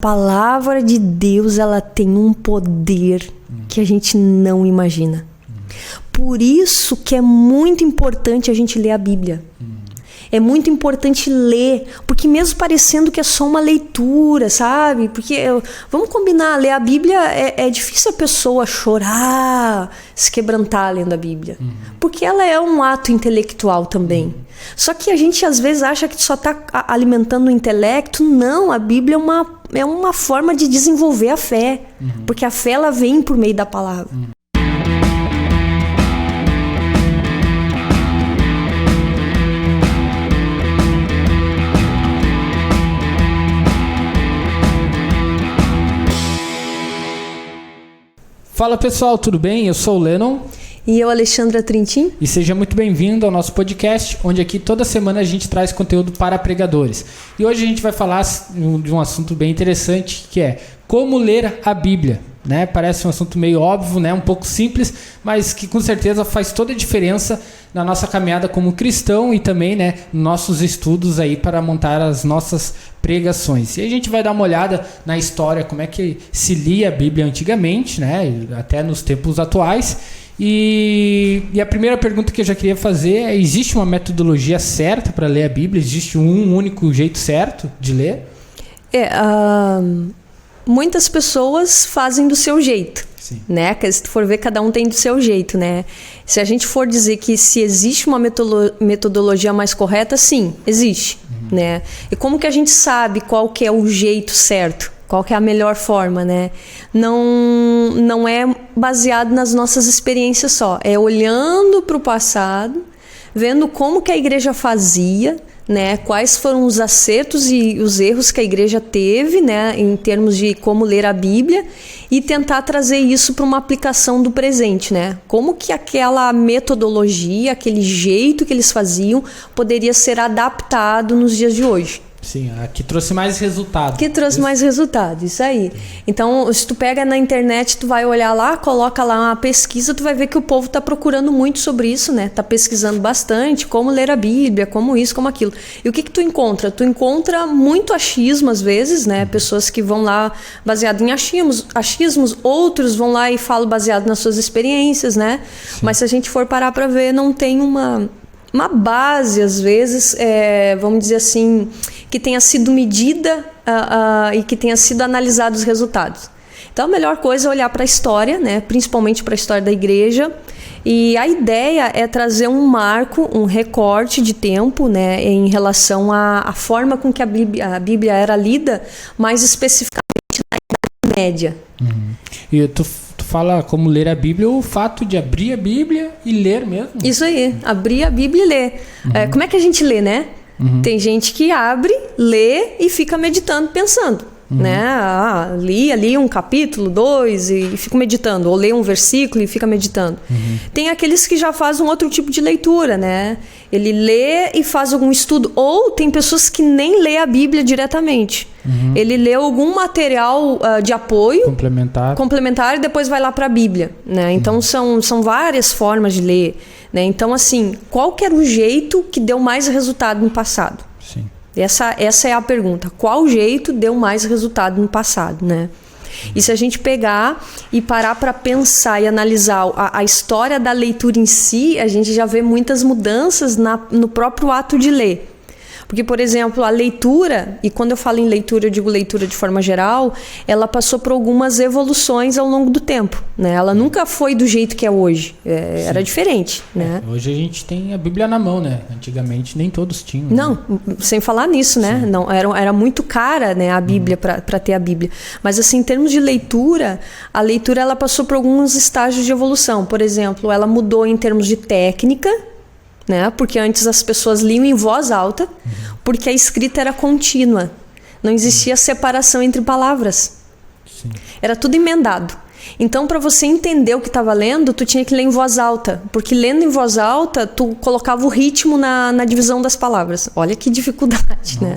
A palavra de Deus, ela tem um poder que a gente não imagina. Por isso que é muito importante a gente ler a Bíblia. É muito importante ler, porque mesmo parecendo que é só uma leitura, sabe? Porque, vamos combinar, ler a Bíblia é difícil a pessoa chorar, se quebrantar lendo a Bíblia. Porque ela é um ato intelectual também. Só que a gente às vezes acha que só está alimentando o intelecto. Não, a Bíblia é uma forma de desenvolver a fé. Porque a fé, ela vem por meio da palavra. Fala pessoal, tudo bem? Eu sou o Lennon. E eu, Alexandra Trintin. E seja muito bem-vindo ao nosso podcast, onde aqui toda semana a gente traz conteúdo para pregadores. E hoje a gente vai falar de um assunto bem interessante, que é como ler a Bíblia. Né? Parece um assunto meio óbvio, né? Um pouco simples, mas que com certeza faz toda a diferença na nossa caminhada como cristão e também, né, nossos estudos aí para montar as nossas pregações. E a gente vai dar uma olhada na história, como é que se lia a Bíblia antigamente, né, até nos tempos atuais. E a primeira pergunta que eu já queria fazer é: existe uma metodologia certa para ler a Bíblia? Existe um único jeito certo de ler? Muitas pessoas fazem do seu jeito. Sim. Né? Se tu for ver, cada um tem do seu jeito, né? Se a gente for dizer que se existe uma metodologia mais correta, sim, existe, né? E como que a gente sabe qual que é o jeito certo? Qual que é a melhor forma, né? Não é baseado nas nossas experiências só. É olhando para o passado, vendo como que a igreja fazia, né, quais foram os acertos e os erros que a igreja teve, né, em termos de como ler a Bíblia, e tentar trazer isso para uma aplicação do presente, né? Como que aquela metodologia, aquele jeito que eles faziam poderia ser adaptado nos dias de hoje. Sim, que trouxe mais resultado. Que trouxe mais resultado, isso aí. Então, se tu pega na internet, tu vai olhar lá, coloca lá uma pesquisa, tu vai ver que o povo está procurando muito sobre isso, né? Tá pesquisando bastante, como ler a Bíblia, como isso, como aquilo. E o que tu encontra? Tu encontra muito achismo, às vezes, né? Pessoas que vão lá baseado em achismos, outros vão lá e falam baseado nas suas experiências, né? Sim. Mas se a gente for parar para ver, não tem uma base, às vezes, vamos dizer assim, que tenha sido medida e que tenha sido analisado os resultados. Então, a melhor coisa é olhar para a história, né? Principalmente para a história da igreja. E a ideia é trazer um marco, um recorte de tempo, né? Em relação à forma com que a Bíblia era lida, mais especificamente na Idade Média. E tu fala como ler a Bíblia, o fato de abrir a Bíblia e ler mesmo. Isso aí, abrir a Bíblia e ler. Como é que a gente lê, né? Tem gente que abre, lê e fica meditando, pensando. Né? Li ali um capítulo, 2 e fico meditando. Ou lê um versículo e fica meditando. Tem aqueles que já fazem um outro tipo de leitura, né? Ele lê e faz algum estudo. Ou tem pessoas que nem lê a Bíblia diretamente. Ele lê algum material de apoio complementar e depois vai lá para a Bíblia, né? Então são várias formas de ler, né? Então, assim, qual que era o jeito que deu mais resultado no passado? Sim. Essa é a pergunta. Qual jeito deu mais resultado no passado, né? E se a gente pegar e parar para pensar e analisar a história da leitura em si, a gente já vê muitas mudanças no próprio ato de ler. Porque, por exemplo, a leitura, e quando eu falo em leitura, eu digo leitura de forma geral, ela passou por algumas evoluções ao longo do tempo, né? Ela nunca foi do jeito que é hoje, era diferente, né? Hoje a gente tem a Bíblia na mão, né? Antigamente nem todos tinham. Não, né? Sem falar nisso, né? Não, era muito cara, né, a Bíblia, para ter a Bíblia. Mas, assim, em termos de leitura, a leitura ela passou por alguns estágios de evolução. Por exemplo, ela mudou em termos de técnica, né? Porque antes as pessoas liam em voz alta, porque a escrita era contínua. Não existia separação entre palavras. Sim. Era tudo emendado. Então, para você entender o que estava lendo, tu tinha que ler em voz alta. Porque lendo em voz alta, tu colocava o ritmo na divisão das palavras. Olha que dificuldade, né?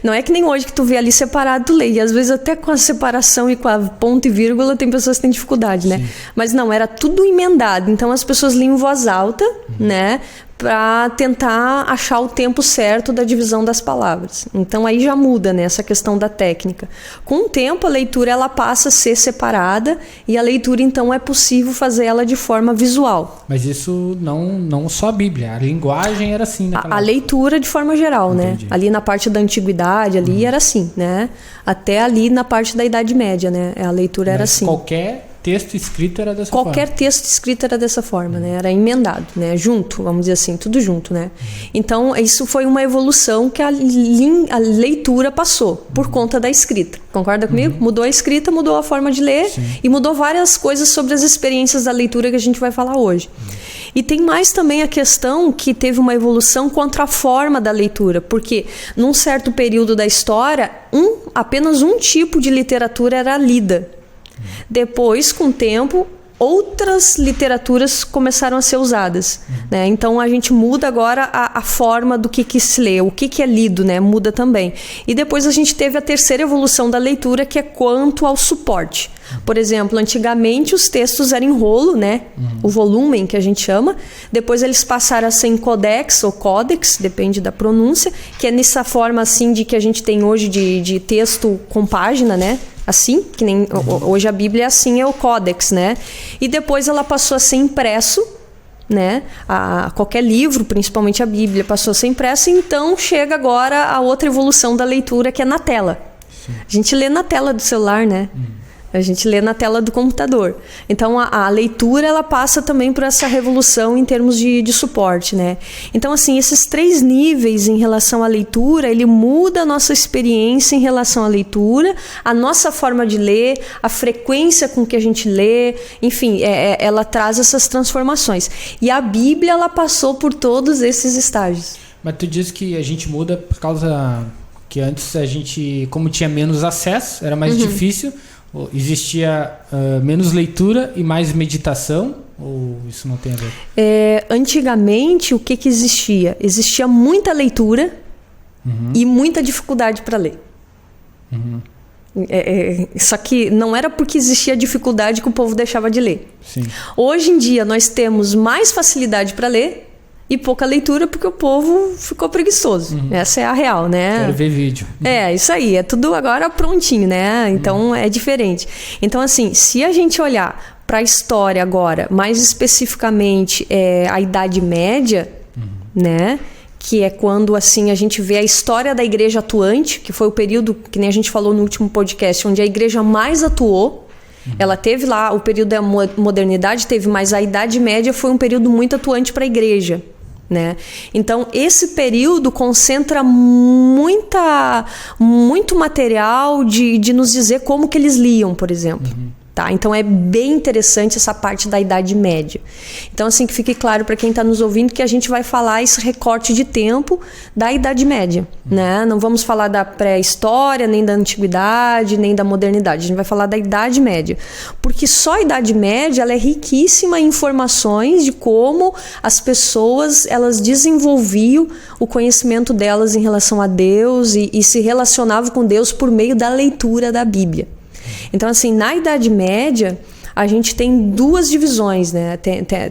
Não é que nem hoje que tu vê ali separado, tu lê. E às vezes até com a separação e com a ponto e vírgula, tem pessoas que têm dificuldade, né? Mas não, era tudo emendado. Então, as pessoas liam em voz alta, né? para tentar achar o tempo certo da divisão das palavras. Então aí já muda, né, essa questão da técnica. Com o tempo a leitura ela passa a ser separada e a leitura então é possível fazer ela de forma visual. Mas isso não só a Bíblia, a linguagem era assim naquela A leitura de forma geral, Entendi. né? Ali na parte da antiguidade ali era assim, né? Até ali na parte da Idade Média, né? A leitura era assim. Qualquer texto escrito era dessa forma. Qualquer texto escrito era dessa forma, né? Era emendado, né? Junto, vamos dizer assim, tudo junto, né? Então, isso foi uma evolução que a leitura passou por conta da escrita. Concorda comigo? Mudou a escrita, mudou a forma de ler e mudou várias coisas sobre as experiências da leitura que a gente vai falar hoje. E tem mais também a questão que teve uma evolução contra a forma da leitura, porque num certo período da história, apenas um tipo de literatura era lida. Depois, com o tempo, outras literaturas começaram a ser usadas, né? Então a gente muda agora a forma do que se lê, o que é lido, né? Muda também. E depois a gente teve a terceira evolução da leitura, que é quanto ao suporte. Por exemplo, antigamente os textos eram em rolo, né? O volumen que a gente chama. Depois eles passaram a ser em codex ou códex, depende da pronúncia, que é nessa forma assim de que a gente tem hoje de texto com página, né? Assim, que nem hoje a Bíblia é assim, é o códex, né? E depois ela passou a ser impresso, né? Qualquer livro, principalmente a Bíblia, passou a ser impresso. Então chega agora a outra evolução da leitura, que é na tela. Sim. A gente lê na tela do celular, né? A gente lê na tela do computador. Então, a leitura, ela passa também por essa revolução em termos de suporte, né? Então, assim, esses 3 níveis em relação à leitura, ele muda a nossa experiência em relação à leitura, a nossa forma de ler, a frequência com que a gente lê, enfim, ela traz essas transformações. E a Bíblia, ela passou por todos esses estágios. Mas tu diz que a gente muda por causa que antes a gente, como tinha menos acesso, era mais difícil... Existia menos leitura e mais meditação? Ou isso não tem a ver? Antigamente, o que existia? Existia muita leitura e muita dificuldade para ler. Só que não era porque existia dificuldade que o povo deixava de ler. Sim. Hoje em dia, nós temos mais facilidade para ler e pouca leitura porque o povo ficou preguiçoso. Essa é a real, né? Quero ver vídeo. Isso aí. É tudo agora prontinho, né? Então, é diferente. Então, assim, se a gente olhar para a história agora, mais especificamente a Idade Média, né? Que é quando, assim, a gente vê a história da igreja atuante, que foi o período, que nem a gente falou no último podcast, onde a igreja mais atuou. Ela teve lá o período da modernidade, mas a Idade Média foi um período muito atuante para a igreja, né? Então, esse período concentra muito material de nos dizer como que eles liam, por exemplo. Tá? Então, é bem interessante essa parte da Idade Média. Então, assim, que fique claro para quem está nos ouvindo que a gente vai falar esse recorte de tempo da Idade Média, né? Não vamos falar da pré-história, nem da antiguidade, nem da modernidade. A gente vai falar da Idade Média. Porque só a Idade Média ela é riquíssima em informações de como as pessoas elas desenvolviam o conhecimento delas em relação a Deus e se relacionavam com Deus por meio da leitura da Bíblia. Então, assim, na Idade Média, a gente tem 2 divisões, né?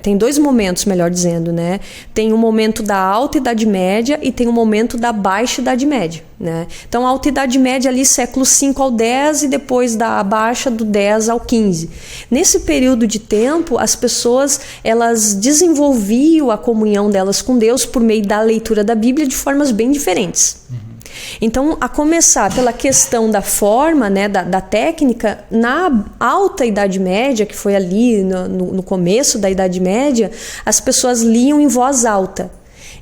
Tem 2 momentos, melhor dizendo, né? Tem o momento da Alta Idade Média e tem o momento da Baixa Idade Média, né? Então, a Alta Idade Média ali, século 5 ao 10 e depois da Baixa do 10 ao 15. Nesse período de tempo, as pessoas, elas desenvolviam a comunhão delas com Deus por meio da leitura da Bíblia de formas bem diferentes. Então, a começar pela questão da forma, né, da técnica, na Alta Idade Média, que foi ali no começo da Idade Média, as pessoas liam em voz alta.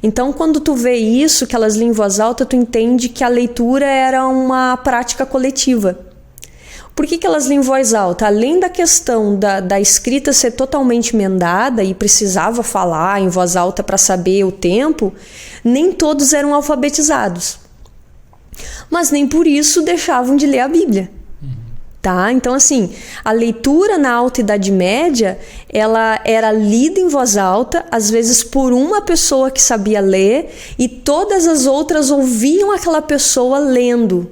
Então, quando tu vê isso, que elas liam em voz alta, tu entende que a leitura era uma prática coletiva. Por que elas liam em voz alta? Além da questão da escrita ser totalmente emendada e precisava falar em voz alta para saber o tempo, nem todos eram alfabetizados. Mas nem por isso deixavam de ler a Bíblia. Tá? Então, assim, a leitura na Alta Idade Média, ela era lida em voz alta, às vezes por uma pessoa que sabia ler, e todas as outras ouviam aquela pessoa lendo.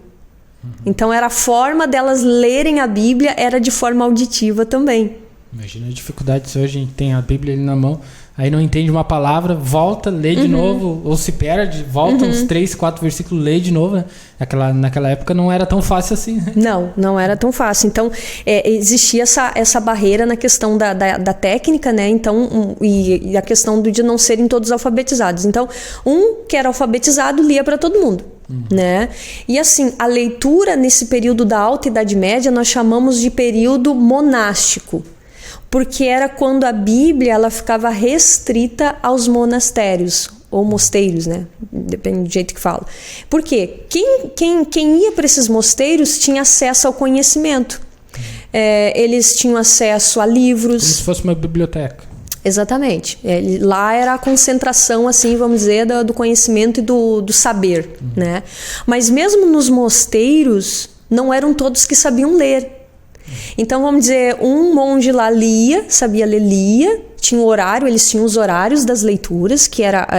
Então, era a forma delas lerem a Bíblia, era de forma auditiva também. Imagina a dificuldade se hoje a gente tem a Bíblia ali na mão, aí não entende uma palavra, volta, lê de novo, ou se perde, volta uns 3, 4 versículos, lê de novo, né? Naquela época não era tão fácil assim, né? Não era tão fácil. Então, existia essa barreira na questão da técnica, né? Então, e a questão de não serem todos alfabetizados. Então, que era alfabetizado lia para todo mundo. Né? E assim, a leitura nesse período da Alta Idade Média nós chamamos de período monástico, porque era quando a Bíblia ela ficava restrita aos monastérios ou mosteiros, né? Depende do jeito que fala. Por quê? Quem ia para esses mosteiros tinha acesso ao conhecimento. Eles tinham acesso a livros. Como se fosse uma biblioteca. Exatamente. Lá era a concentração, assim, vamos dizer, do conhecimento e do saber, né? Mas mesmo nos mosteiros, não eram todos que sabiam ler. Então, vamos dizer, um monge lá sabia ler, tinha um horário, eles tinham os horários das leituras,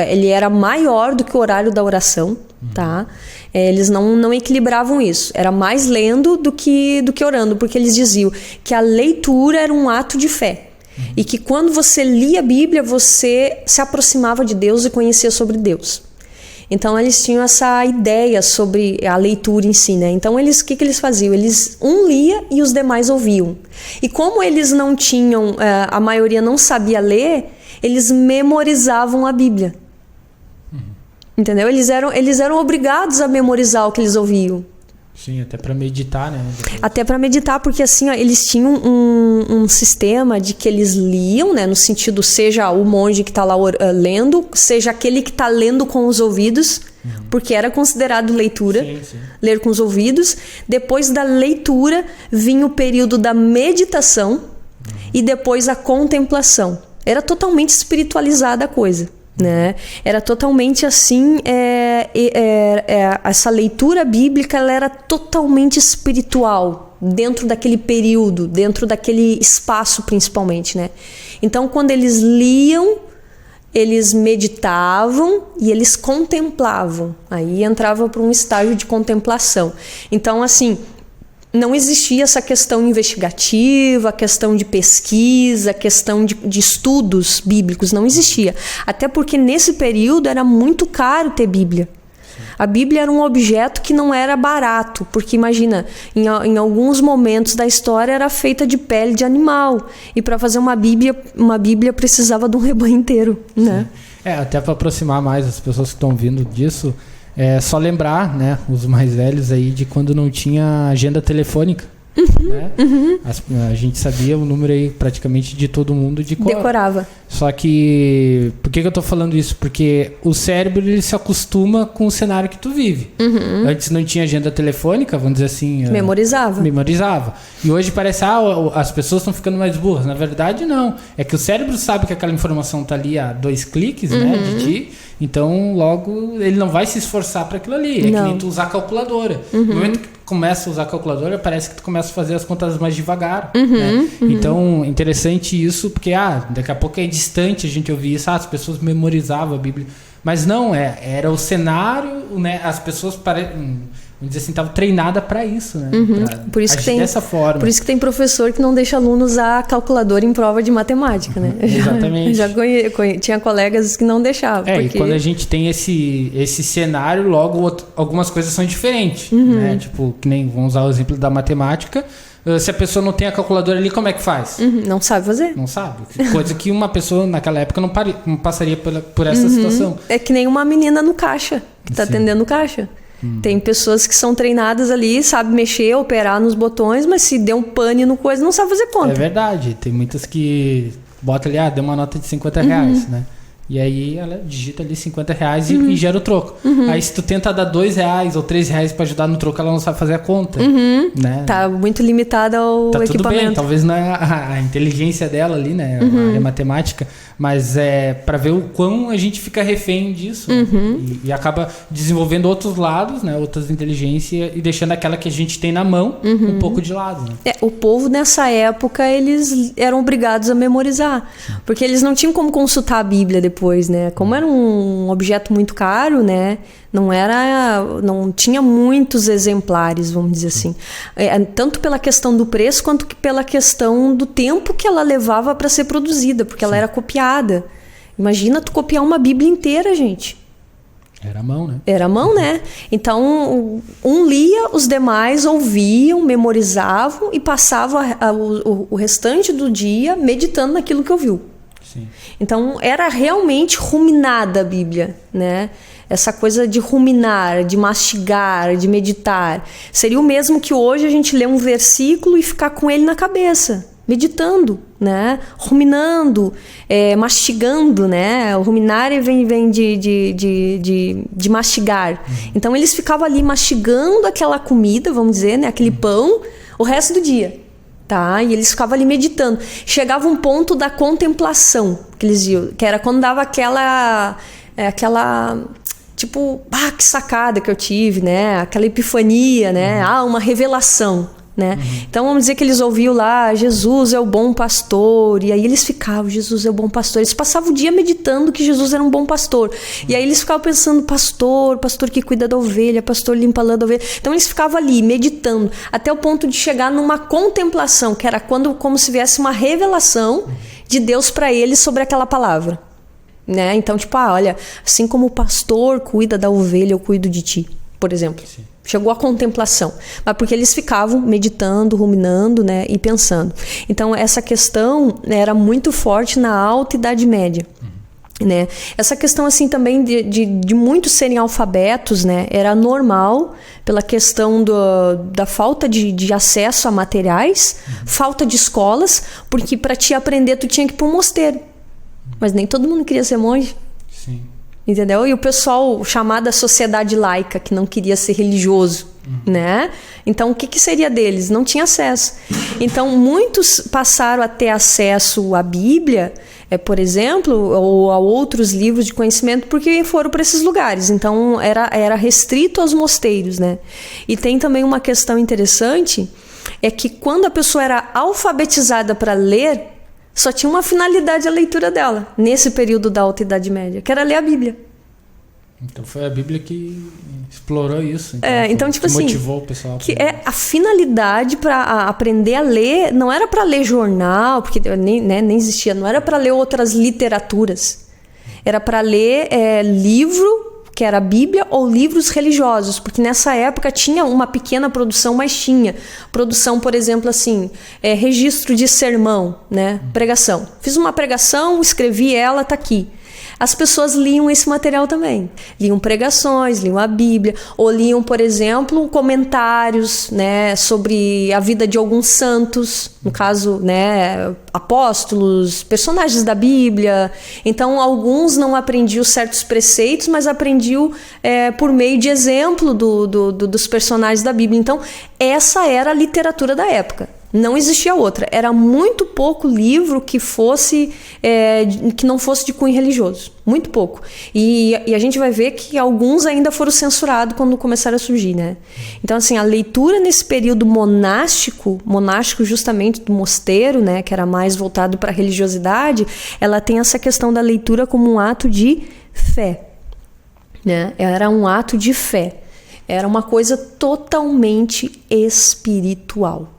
ele era maior do que o horário da oração, tá? Eles não equilibravam isso. Era mais lendo do que orando, porque eles diziam que a leitura era um ato de fé. E que quando você lia a Bíblia, você se aproximava de Deus e conhecia sobre Deus. Então eles tinham essa ideia sobre a leitura em si, né? Então o que eles faziam? Um lia e os demais ouviam. E como eles não tinham, a maioria não sabia ler, eles memorizavam a Bíblia. Entendeu? Eles eram obrigados a memorizar o que eles ouviam. Sim, até para meditar, né? Até para meditar, porque assim, ó, eles tinham um sistema de que eles liam, né? No sentido, seja o monge que está lá lendo, seja aquele que está lendo com os ouvidos, porque era considerado leitura, ler com os ouvidos. Depois da leitura, vinha o período da meditação e depois a contemplação. Era totalmente espiritualizada a coisa. Né? Era totalmente assim, essa leitura bíblica ela era totalmente espiritual dentro daquele período, dentro daquele espaço principalmente, né? Então quando eles liam, eles meditavam e eles contemplavam, aí entrava para um estágio de contemplação. Então assim, não existia essa questão investigativa, questão de pesquisa, questão de estudos bíblicos, não existia. Até porque nesse período era muito caro ter Bíblia. A Bíblia era um objeto que não era barato, porque imagina, em alguns momentos da história era feita de pele de animal. E para fazer uma Bíblia precisava de um rebanho inteiro, né? Até para aproximar mais as pessoas que estão vindo disso, é só lembrar, né, os mais velhos aí, de quando não tinha agenda telefônica. Né? A gente sabia o número aí praticamente de todo mundo de cor. Decorava. Só que, por que eu tô falando isso? Porque o cérebro ele se acostuma com o cenário que tu vive. Antes não tinha agenda telefônica, vamos dizer assim. Memorizava. E hoje parece, as pessoas estão ficando mais burras. Na verdade, não. É que o cérebro sabe que aquela informação tá ali a 2 cliques, né, de ti. Então, logo, ele não vai se esforçar para aquilo ali. É que nem tu usar a calculadora. No momento que tu começa a usar a calculadora, parece que tu começa a fazer as contas mais devagar. Né? Então, interessante isso, porque daqui a pouco é distante a gente ouvir isso. As pessoas memorizavam a Bíblia. Mas não, era o cenário, né? As pessoas vamos dizer assim, estavam treinadas para isso, né? Por isso que dessa forma. Por isso que tem professor que não deixa aluno usar a calculadora em prova de matemática, né? Exatamente. Já tinha colegas que não deixavam. E quando a gente tem esse cenário, logo algumas coisas são diferentes, né? Tipo, que nem, vamos usar o exemplo da matemática. Se a pessoa não tem a calculadora ali, como é que faz? Não sabe fazer. Não sabe. Coisa que uma pessoa naquela época não passaria por essa situação. É que nem uma menina no caixa, que está atendendo o caixa. Tem pessoas que são treinadas ali, sabem mexer, operar nos botões, mas se der um pane no coisa, não sabe fazer conta. É verdade. Tem muitas que botam ali, deu uma nota de 50 reais, né? E aí ela digita ali 50 reais e gera o troco. Aí se tu tenta dar 2 reais ou 3 reais pra ajudar no troco, ela não sabe fazer a conta. Né? Tá muito limitada ao equipamento. Tudo bem, talvez não é a inteligência dela ali, né? A área matemática. Mas é para ver o quão a gente fica refém disso. E acaba desenvolvendo outros lados, né? Outras inteligências e deixando aquela que a gente tem na mão um pouco de lado. Né? O povo nessa época, eles eram obrigados a memorizar. Porque eles não tinham como consultar a Bíblia depois, né? Como era um objeto muito caro, né? Não tinha muitos exemplares, vamos dizer assim. Tanto pela questão do preço, quanto que pela questão do tempo que ela levava para ser produzida, porque ela era copiada. Imagina tu copiar uma Bíblia inteira, gente. Era a mão, né? Era a mão, né? Então, um lia, os demais ouviam, memorizavam e passavam o restante do dia meditando naquilo que ouviu. Sim. Então, era realmente ruminada a Bíblia, né? Essa coisa de ruminar, de mastigar, de meditar. Seria o mesmo que hoje a gente lê um versículo e ficar com ele na cabeça, meditando, né? Ruminando, mastigando, né? O ruminar vem de mastigar. Então, eles ficavam ali mastigando aquela comida, vamos dizer, né? Aquele pão, o resto do dia. Tá? E eles ficavam ali meditando. Chegava um ponto da contemplação, que eles diziam, que era quando dava aquela tipo, que sacada que eu tive, né? Aquela epifania, né? Uma revelação, né? Então vamos dizer que eles ouviam lá, Jesus é o bom pastor, e aí eles ficavam, Jesus é o bom pastor. Eles passavam o dia meditando que Jesus era um bom pastor. E aí eles ficavam pensando, pastor que cuida da ovelha, pastor limpa a lã da ovelha. Então eles ficavam ali meditando, até o ponto de chegar numa contemplação, que era como se viesse uma revelação de Deus para eles sobre aquela palavra. Né? Então, tipo, olha, assim como o pastor cuida da ovelha, eu cuido de ti, por exemplo. Sim. Chegou a contemplação, mas porque eles ficavam meditando, ruminando, né, e pensando. Então, essa questão era muito forte na Alta Idade Média. Né? Essa questão assim também de muitos serem alfabetos, né, era normal pela questão da falta de acesso a materiais, falta de escolas, porque para te aprender tu tinha que ir para um mosteiro. Mas nem todo mundo queria ser monge. Sim. Entendeu? E o pessoal chamado sociedade laica, que não queria ser religioso, né? Então, o que seria deles? Não tinha acesso. Então, muitos passaram a ter acesso à Bíblia, por exemplo, ou a outros livros de conhecimento, porque foram para esses lugares. Então, era restrito aos mosteiros, né? E tem também uma questão interessante, é que quando a pessoa era alfabetizada para ler, só tinha uma finalidade a leitura dela, nesse período da Alta Idade Média, que era ler a Bíblia. Então foi a Bíblia que explorou isso. Então tipo assim, motivou o pessoal. Que a finalidade para aprender a ler, não era para ler jornal, porque nem existia, não era para ler outras literaturas. Era para ler livro, que era a Bíblia, ou livros religiosos, porque nessa época tinha uma pequena produção, mas tinha produção, por exemplo, assim, registro de sermão, né? Pregação. Fiz uma pregação, escrevi ela, tá aqui. As pessoas liam esse material também. Liam pregações, liam a Bíblia, ou liam, por exemplo, comentários, né, sobre a vida de alguns santos, no caso, né, apóstolos, personagens da Bíblia. Então, alguns não aprendiam certos preceitos, mas aprendiam por meio de exemplo dos personagens da Bíblia. Então, essa era a literatura da época. Não existia outra. Era muito pouco livro que não fosse de cunho religioso. Muito pouco. E a gente vai ver que alguns ainda foram censurados quando começaram a surgir, né? Então, assim, a leitura nesse período monástico justamente do mosteiro, né, que era mais voltado para a religiosidade, ela tem essa questão da leitura como um ato de fé, né? Era um ato de fé. Era uma coisa totalmente espiritual.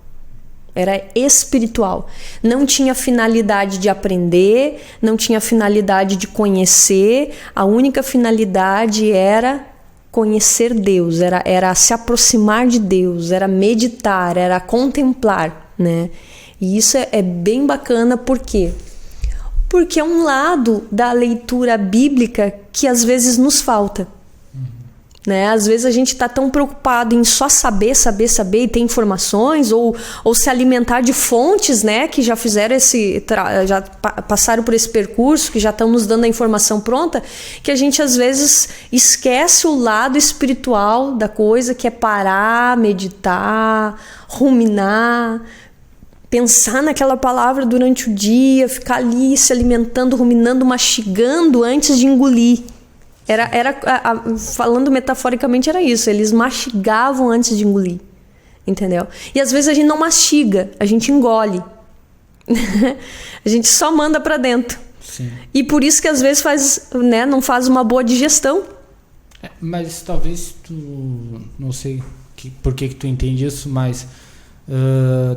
Era espiritual. Não tinha finalidade de aprender, não tinha finalidade de conhecer. A única finalidade era conhecer Deus, era se aproximar de Deus, era meditar, era contemplar, né? E isso é bem bacana, por quê? Porque é um lado da leitura bíblica que às vezes nos falta. Né? Às vezes a gente está tão preocupado em só saber e ter informações ou se alimentar de fontes, né, que já fizeram já passaram por esse percurso, que já estão nos dando a informação pronta, que a gente às vezes esquece o lado espiritual da coisa, que é parar, meditar, ruminar, pensar naquela palavra durante o dia, ficar ali se alimentando, ruminando, mastigando antes de engolir. Falando metaforicamente, era isso. Eles mastigavam antes de engolir. Entendeu? E às vezes a gente não mastiga, a gente engole. A gente só manda pra dentro. Sim. E por isso que às vezes não faz uma boa digestão. Mas talvez tu... Não sei por que tu entende isso, mas...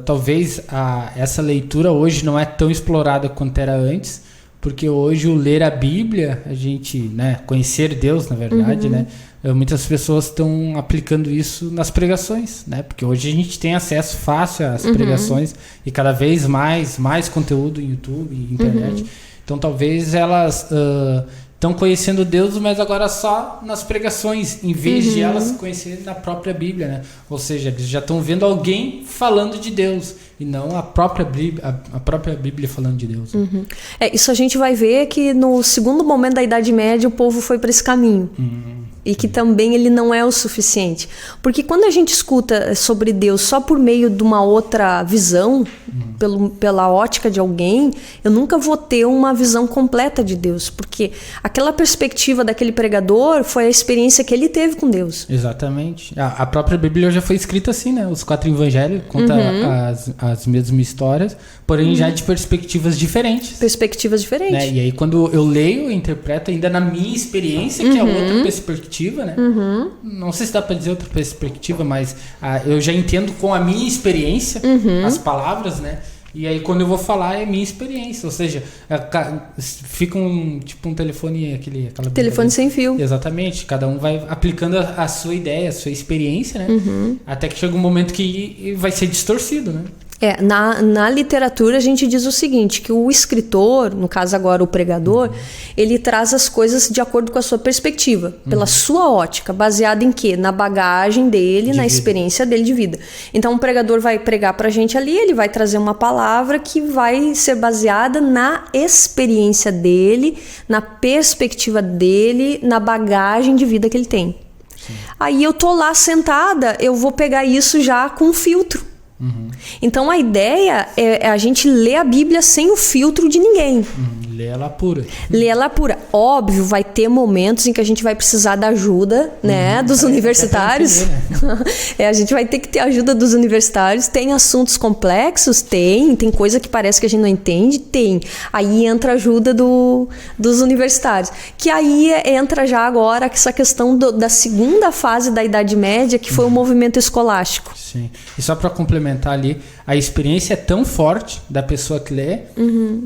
talvez essa leitura hoje não é tão explorada quanto era antes, Porque hoje o ler a Bíblia, a gente, né, conhecer Deus, na verdade, né, muitas pessoas estão aplicando isso nas pregações, né, porque hoje a gente tem acesso fácil às pregações e cada vez mais conteúdo em YouTube, internet. Então talvez elas estão conhecendo Deus, mas agora só nas pregações, em vez de elas conhecerem na própria Bíblia, né? Ou seja, eles já estão vendo alguém falando de Deus e não a própria Bíblia falando de Deus. Isso a gente vai ver que no segundo momento da Idade Média o povo foi para esse caminho. E que também ele não é o suficiente. Porque quando a gente escuta sobre Deus só por meio de uma outra visão, pela ótica de alguém, eu nunca vou ter uma visão completa de Deus. Porque aquela perspectiva daquele pregador foi a experiência que ele teve com Deus. Exatamente. A própria Bíblia já foi escrita assim, né? Os 4 evangelhos contam as mesmas histórias, porém já de perspectivas diferentes. Perspectivas diferentes. Né? E aí quando eu leio, eu interpreto ainda na minha experiência, que é outra perspectiva, né? Não sei se dá para dizer outra perspectiva, mas eu já entendo com a minha experiência as palavras, né? E aí quando eu vou falar é minha experiência, ou seja, fica um telefone, aquela telefone sem fio. Exatamente, cada um vai aplicando a sua ideia, a sua experiência, né? Até que chega um momento que vai ser distorcido, né? Na literatura a gente diz o seguinte, que o escritor, no caso agora o pregador, ele traz as coisas de acordo com a sua perspectiva, pela sua ótica, baseada em quê? Na bagagem dele, na experiência dele de vida. Então o pregador vai pregar pra gente ali, ele vai trazer uma palavra que vai ser baseada na experiência dele, na perspectiva dele, na bagagem de vida que ele tem. Aí eu tô lá sentada, eu vou pegar isso já com filtro. Então a ideia é a gente ler a Bíblia sem o filtro de ninguém. Lê ela pura. Lê ela pura. Óbvio, vai ter momentos em que a gente vai precisar da ajuda, né, dos universitários. Entender, né? A gente vai ter que ter a ajuda dos universitários. Tem assuntos complexos? Tem coisa que parece que a gente não entende? Tem. Aí entra a ajuda dos universitários. Que aí entra já agora essa questão da segunda fase da Idade Média, que foi o movimento escolástico. Sim. E só para complementar ali, a experiência é tão forte da pessoa que lê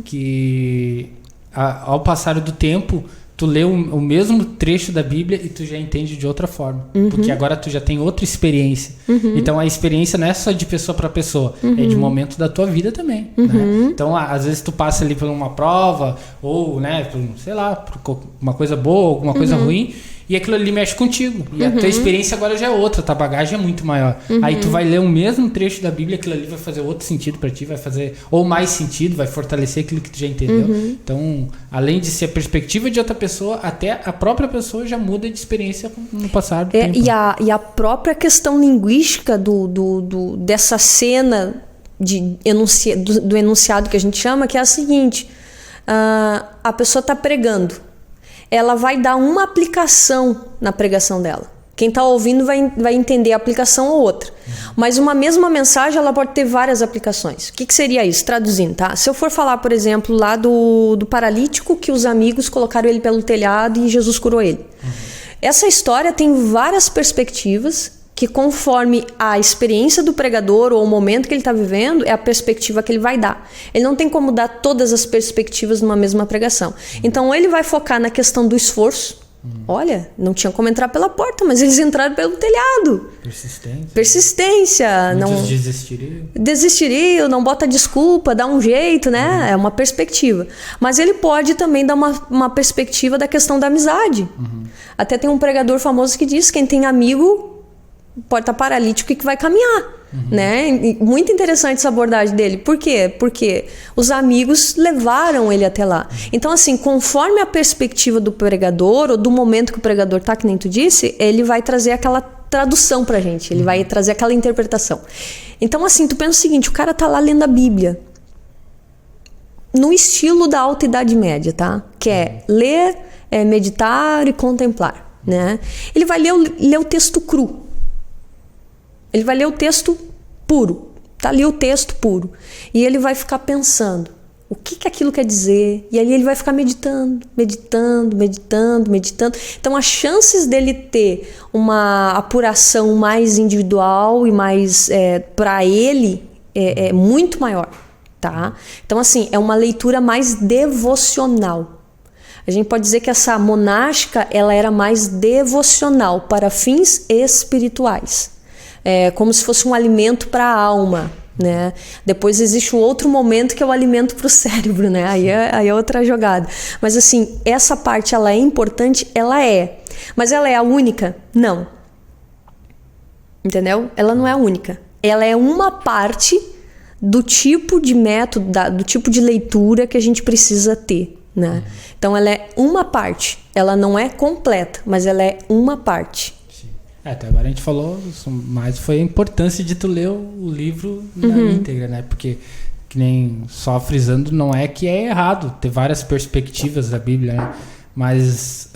que ao passar do tempo tu lê o mesmo trecho da Bíblia e tu já entende de outra forma, porque agora tu já tem outra experiência. Então a experiência não é só de pessoa para pessoa, é de momento da tua vida também, né? Então às vezes tu passa ali por uma prova ou, né, sei lá, por uma coisa boa, alguma coisa ruim, e aquilo ali mexe contigo. E a tua experiência agora já é outra, tua bagagem é muito maior. Aí tu vai ler o mesmo trecho da Bíblia, aquilo ali vai fazer outro sentido pra ti, vai fazer ou mais sentido, vai fortalecer aquilo que tu já entendeu. Então, além de ser a perspectiva de outra pessoa, até a própria pessoa já muda de experiência no passar do tempo. E a própria questão linguística dessa cena do enunciado que a gente chama, que é a seguinte: a pessoa está pregando. Ela vai dar uma aplicação na pregação dela. Quem está ouvindo vai entender a aplicação ou outra. Mas uma mesma mensagem, ela pode ter várias aplicações. O que seria isso? Traduzindo, tá? Se eu for falar, por exemplo, lá do paralítico, que os amigos colocaram ele pelo telhado e Jesus curou ele. Essa história tem várias perspectivas, que conforme a experiência do pregador ou o momento que ele está vivendo, é a perspectiva que ele vai dar. Ele não tem como dar todas as perspectivas numa mesma pregação. Então ele vai focar na questão do esforço. Olha, não tinha como entrar pela porta, mas eles entraram pelo telhado. Persistência. Muitos desistiriam, não bota desculpa, dá um jeito, né? É uma perspectiva. Mas ele pode também dar uma perspectiva da questão da amizade. Até tem um pregador famoso que diz: quem tem amigo pode estar paralítico e que vai caminhar, né? E muito interessante essa abordagem dele. Por quê? Porque os amigos levaram ele até lá. Então, assim, conforme a perspectiva do pregador ou do momento que o pregador tá, que nem tu disse, ele vai trazer aquela tradução pra gente, ele vai trazer aquela interpretação. Então, assim, tu pensa o seguinte: o cara tá lá lendo a Bíblia no estilo da Alta Idade Média, tá? Que é ler, meditar e contemplar, né? Ele vai ler o texto cru. Ele vai ler o texto puro. Tá ali o texto puro. E ele vai ficar pensando o que aquilo quer dizer. E aí ele vai ficar meditando. Então as chances dele ter uma apuração mais individual e mais para ele é muito maior. tá? Então, assim, é uma leitura mais devocional. A gente pode dizer que essa monástica, ela era mais devocional para fins espirituais. É como se fosse um alimento para a alma, né? Depois existe um outro momento que é o alimento para o cérebro, né? Aí é outra jogada. Mas assim, essa parte ela é importante? Ela é. Mas ela é a única? Não. Entendeu? Ela não é a única. Ela é uma parte do tipo de método, do tipo de leitura que a gente precisa ter, né? Então ela é uma parte. Ela não é completa, mas ela é uma parte. Até agora a gente falou, mas foi a importância de tu ler o livro na íntegra, né? Porque, que nem só frisando, não é que é errado ter várias perspectivas da Bíblia, né? Mas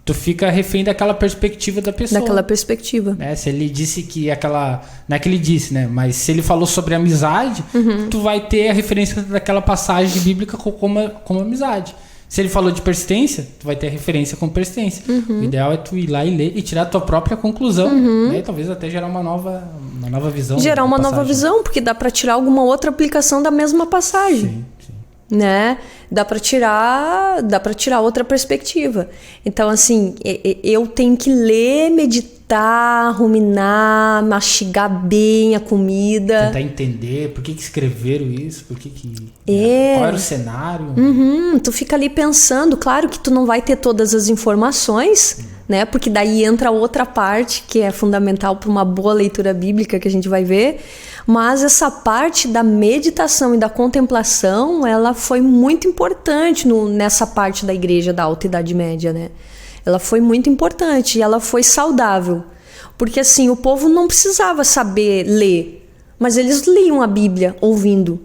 tu fica refém daquela perspectiva da pessoa. Daquela perspectiva. Né? Se ele disse que aquela... Não é que ele disse, né? Mas se ele falou sobre amizade, tu vai ter a referência daquela passagem bíblica como amizade. Se ele falou de persistência, tu vai ter a referência com persistência. O ideal é tu ir lá e ler e tirar a tua própria conclusão. Né? E talvez até gerar uma nova visão. Gerar uma nova visão, porque dá para tirar alguma outra aplicação da mesma passagem. Sim. Né? Dá para tirar outra perspectiva. Então, assim, eu tenho que ler, meditar, ruminar, mastigar bem a comida. Tentar entender por que escreveram isso, qual era o cenário. Tu fica ali pensando, claro que tu não vai ter todas as informações, né? Porque daí entra outra parte que é fundamental para uma boa leitura bíblica que a gente vai ver. Mas essa parte da meditação e da contemplação, ela foi muito importante nessa parte da igreja da Alta Idade Média, né? Ela foi muito importante e ela foi saudável. Porque assim, o povo não precisava saber ler, mas eles liam a Bíblia ouvindo.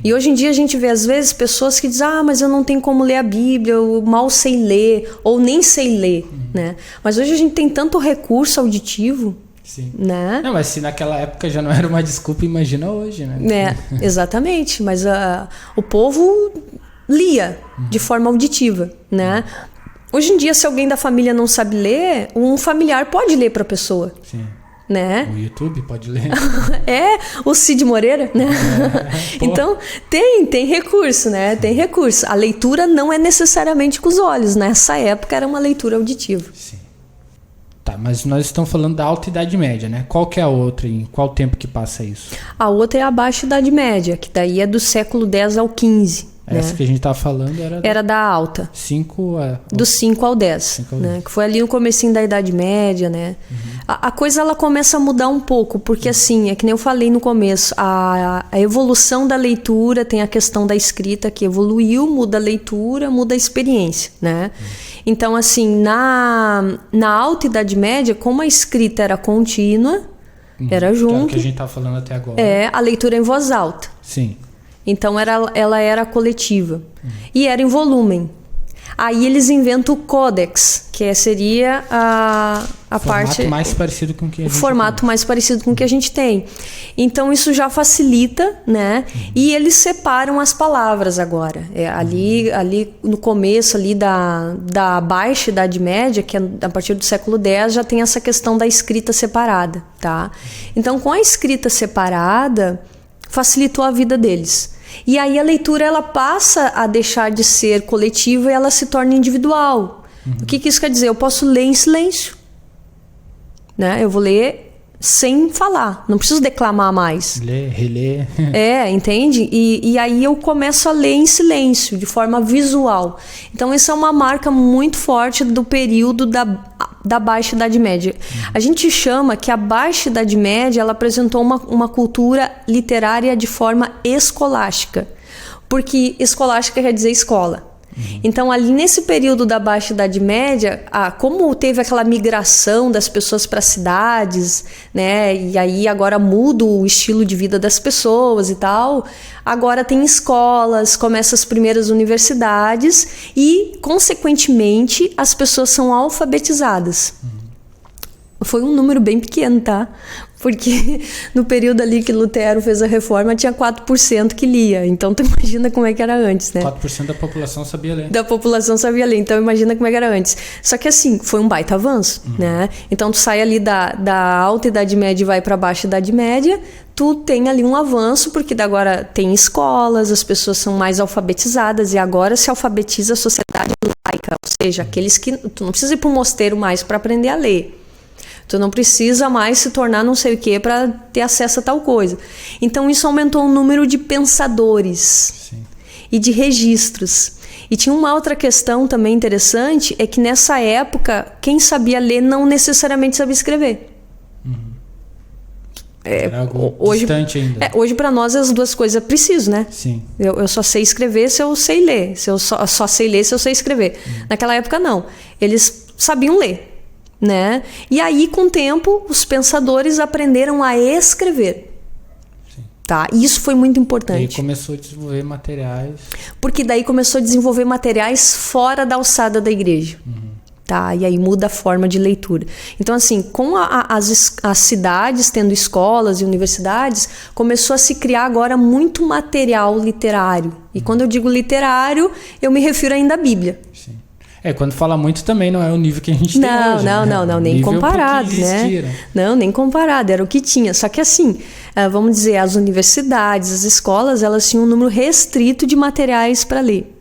E hoje em dia a gente vê às vezes pessoas que dizem: mas eu não tenho como ler a Bíblia, eu mal sei ler, ou nem sei ler, né? Mas hoje a gente tem tanto recurso auditivo. Sim. Né? Não, mas se naquela época já não era uma desculpa, imagina hoje, né? Exatamente, mas o povo lia de forma auditiva, né? Hoje em dia, se alguém da família não sabe ler, um familiar pode ler para a pessoa. Sim. Né? O YouTube pode ler. O Cid Moreira, né? Então, tem recurso, né? Tem recurso. A leitura não é necessariamente com os olhos. Nessa época era uma leitura auditiva. Sim. Tá, mas nós estamos falando da Alta Idade Média, né? Qual que é a outra? Em qual tempo que passa isso? A outra é a Baixa Idade Média, que daí é do século X ao XV. Essa, né? Que a gente estava falando era da Alta. Do 5 ao 10. Né? Que foi ali no comecinho da Idade Média, né? A coisa ela começa a mudar um pouco, porque assim, é que nem eu falei no começo, a evolução da leitura, tem a questão da escrita que evoluiu, muda a leitura, muda a experiência, né? Então, assim, na Alta Idade Média, como a escrita era contínua, era junto. Que é o que a gente tá falando até agora. A leitura em voz alta. Sim. Então, ela era coletiva. E era em volume. Aí eles inventam o Codex, que seria a parte... mais parecido com o que a gente formato mais parecido com o que a gente tem. Então, isso já facilita, né? E eles separam as palavras agora. Ali no começo ali da Baixa Idade Média, que é a partir do século X, já tem essa questão da escrita separada, tá? Então, com a escrita separada, facilitou a vida deles. E aí a leitura ela passa a deixar de ser coletiva e ela se torna individual. O que isso quer dizer? Eu posso ler em silêncio, né? Eu vou ler sem falar, não preciso declamar mais. Ler, reler. Entende? E aí eu começo a ler em silêncio, de forma visual. Então essa é uma marca muito forte do período da Baixa Idade Média. A gente chama que a Baixa Idade Média ela apresentou uma cultura literária de forma escolástica, porque escolástica quer dizer escola. Então, ali nesse período da Baixa Idade Média, como teve aquela migração das pessoas para as cidades, né? E aí agora muda o estilo de vida das pessoas e tal. Agora tem escolas, começam as primeiras universidades e, consequentemente, as pessoas são alfabetizadas. Foi um número bem pequeno, tá? Porque no período ali que Lutero fez a reforma, tinha 4% que lia. Então, tu imagina como é que era antes, né? 4% da população sabia ler. Da população sabia ler. Então, imagina como é que era antes. Só que assim, foi um baita avanço, né? Então, tu sai ali da alta Idade Média e vai para baixa Idade Média, tu tem ali um avanço, porque agora tem escolas, as pessoas são mais alfabetizadas e agora se alfabetiza a sociedade laica, ou seja, aqueles que... Tu não precisa ir para um mosteiro mais para aprender a ler. Tu não precisa mais se tornar não sei o que para ter acesso a tal coisa. Então isso aumentou o número de pensadores. Sim. E de registros. E tinha uma outra questão também interessante, é que nessa época quem sabia ler não necessariamente sabia escrever. Era algo distante ainda. Hoje para nós as duas coisas é preciso, né? Sim. Eu só sei escrever se eu sei ler. Se eu só sei ler se eu sei escrever. Naquela época não. Eles sabiam ler. Né? E aí, com o tempo, os pensadores aprenderam a escrever. Sim. Tá? E isso foi muito importante. E começou a desenvolver materiais. Porque daí começou a desenvolver materiais fora da alçada da igreja. Tá? E aí muda a forma de leitura. Então, assim, com as cidades tendo escolas e universidades, começou a se criar agora muito material literário. E quando eu digo literário, eu me refiro ainda à Bíblia. Sim. Quando fala muito também não é o nível que a gente tem hoje. Não, nem comparado, né? Não, nem comparado, era o que tinha. Só que assim, vamos dizer, as universidades, as escolas, elas tinham um número restrito de materiais para ler.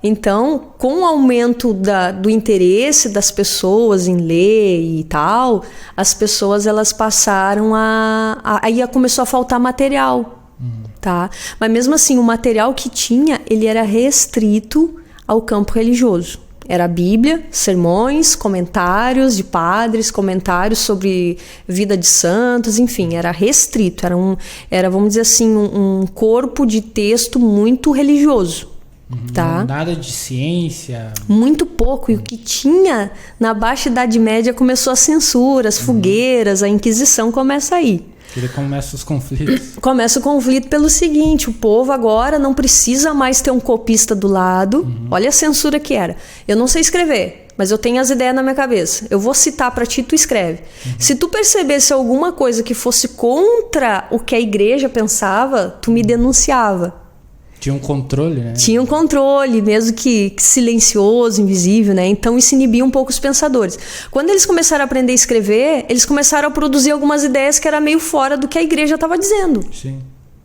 Então, com o aumento do interesse das pessoas em ler e tal, as pessoas elas passaram aí começou a faltar material, tá? Mas mesmo assim, o material que tinha, ele era restrito ao campo religioso. Era a Bíblia, sermões, comentários de padres, comentários sobre vida de santos, enfim, era restrito, era vamos dizer assim, um corpo de texto muito religioso. Tá? Nada de ciência. Muito pouco. E o que tinha na Baixa Idade Média começou a censura, as fogueiras, a Inquisição começa aí. Ele começa os conflitos. Começa o conflito pelo seguinte: o povo agora não precisa mais ter um copista do lado. Olha a censura que era. Eu não sei escrever, mas eu tenho as ideias na minha cabeça. Eu vou citar para ti, tu escreve. Se tu percebesse alguma coisa que fosse contra o que a igreja pensava, tu me denunciava. Tinha um controle, né? Tinha um controle, mesmo que silencioso, invisível, né? Então isso inibia um pouco os pensadores. Quando eles começaram a aprender a escrever, eles começaram a produzir algumas ideias que era meio fora do que a igreja estava dizendo. Sim.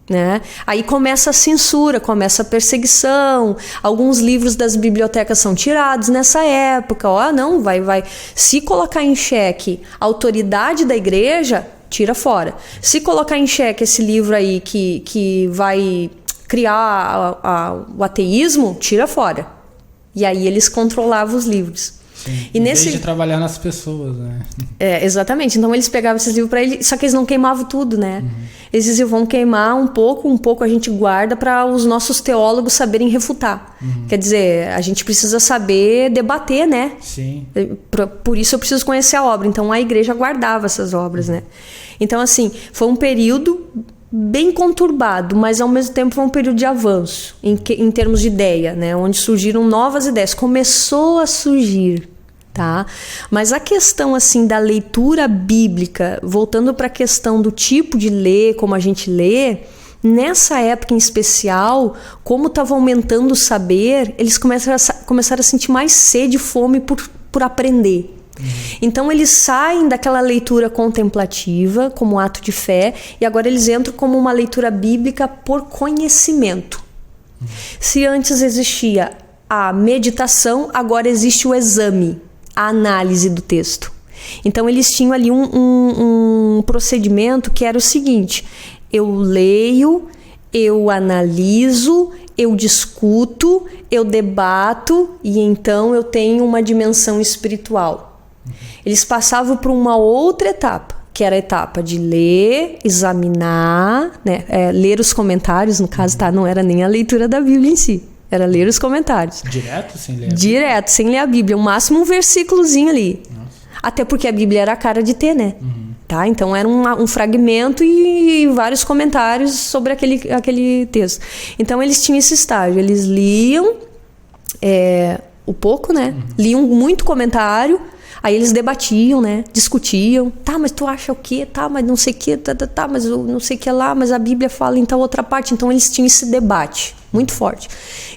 Né? Aí começa a censura, começa a perseguição. Alguns livros das bibliotecas são tirados nessa época. Não, vai. Se colocar em xeque a autoridade da igreja, tira fora. Se colocar em xeque esse livro aí que vai criar o ateísmo, tira fora. E aí eles controlavam os livros. Sim, em vez de trabalhar nas pessoas, né? Exatamente. Então eles pegavam esses livros para eles, só que eles não queimavam tudo, né? Eles diziam, vão queimar um pouco a gente guarda para os nossos teólogos saberem refutar. Quer dizer, a gente precisa saber debater, né? Sim. Por isso eu preciso conhecer a obra. Então a igreja guardava essas obras, né? Então assim, foi um período bem conturbado, mas ao mesmo tempo foi um período de avanço em termos de ideia, né? Onde surgiram novas ideias, começou a surgir, tá? Mas a questão assim da leitura bíblica, voltando para a questão do tipo de ler, como a gente lê, nessa época em especial, como estava aumentando o saber, eles começaram a sentir mais sede e fome por aprender. Então eles saem daquela leitura contemplativa como ato de fé e agora eles entram como uma leitura bíblica por conhecimento. Se antes existia a meditação, agora existe o exame, a análise do texto. Então eles tinham ali um procedimento que era o seguinte: eu leio, eu analiso, eu discuto, eu debato e então eu tenho uma dimensão espiritual. Eles passavam por uma outra etapa, que era a etapa de ler, examinar, né? Ler os comentários, no caso, tá? Não era nem a leitura da Bíblia em si, era ler os comentários. Direto sem ler a Bíblia? Direto, sem ler a Bíblia, o máximo um versículozinho ali. Nossa. Até porque a Bíblia era a cara de ter, né? Tá? Então era um fragmento e vários comentários sobre aquele texto. Então eles tinham esse estágio, eles liam o pouco, né? Liam muito comentário. Aí eles debatiam, né? Discutiam. Tá, mas tu acha o quê? Tá, mas não sei o quê. Tá, mas não sei o que lá. Mas a Bíblia fala em tal outra parte. Então eles tinham esse debate muito forte.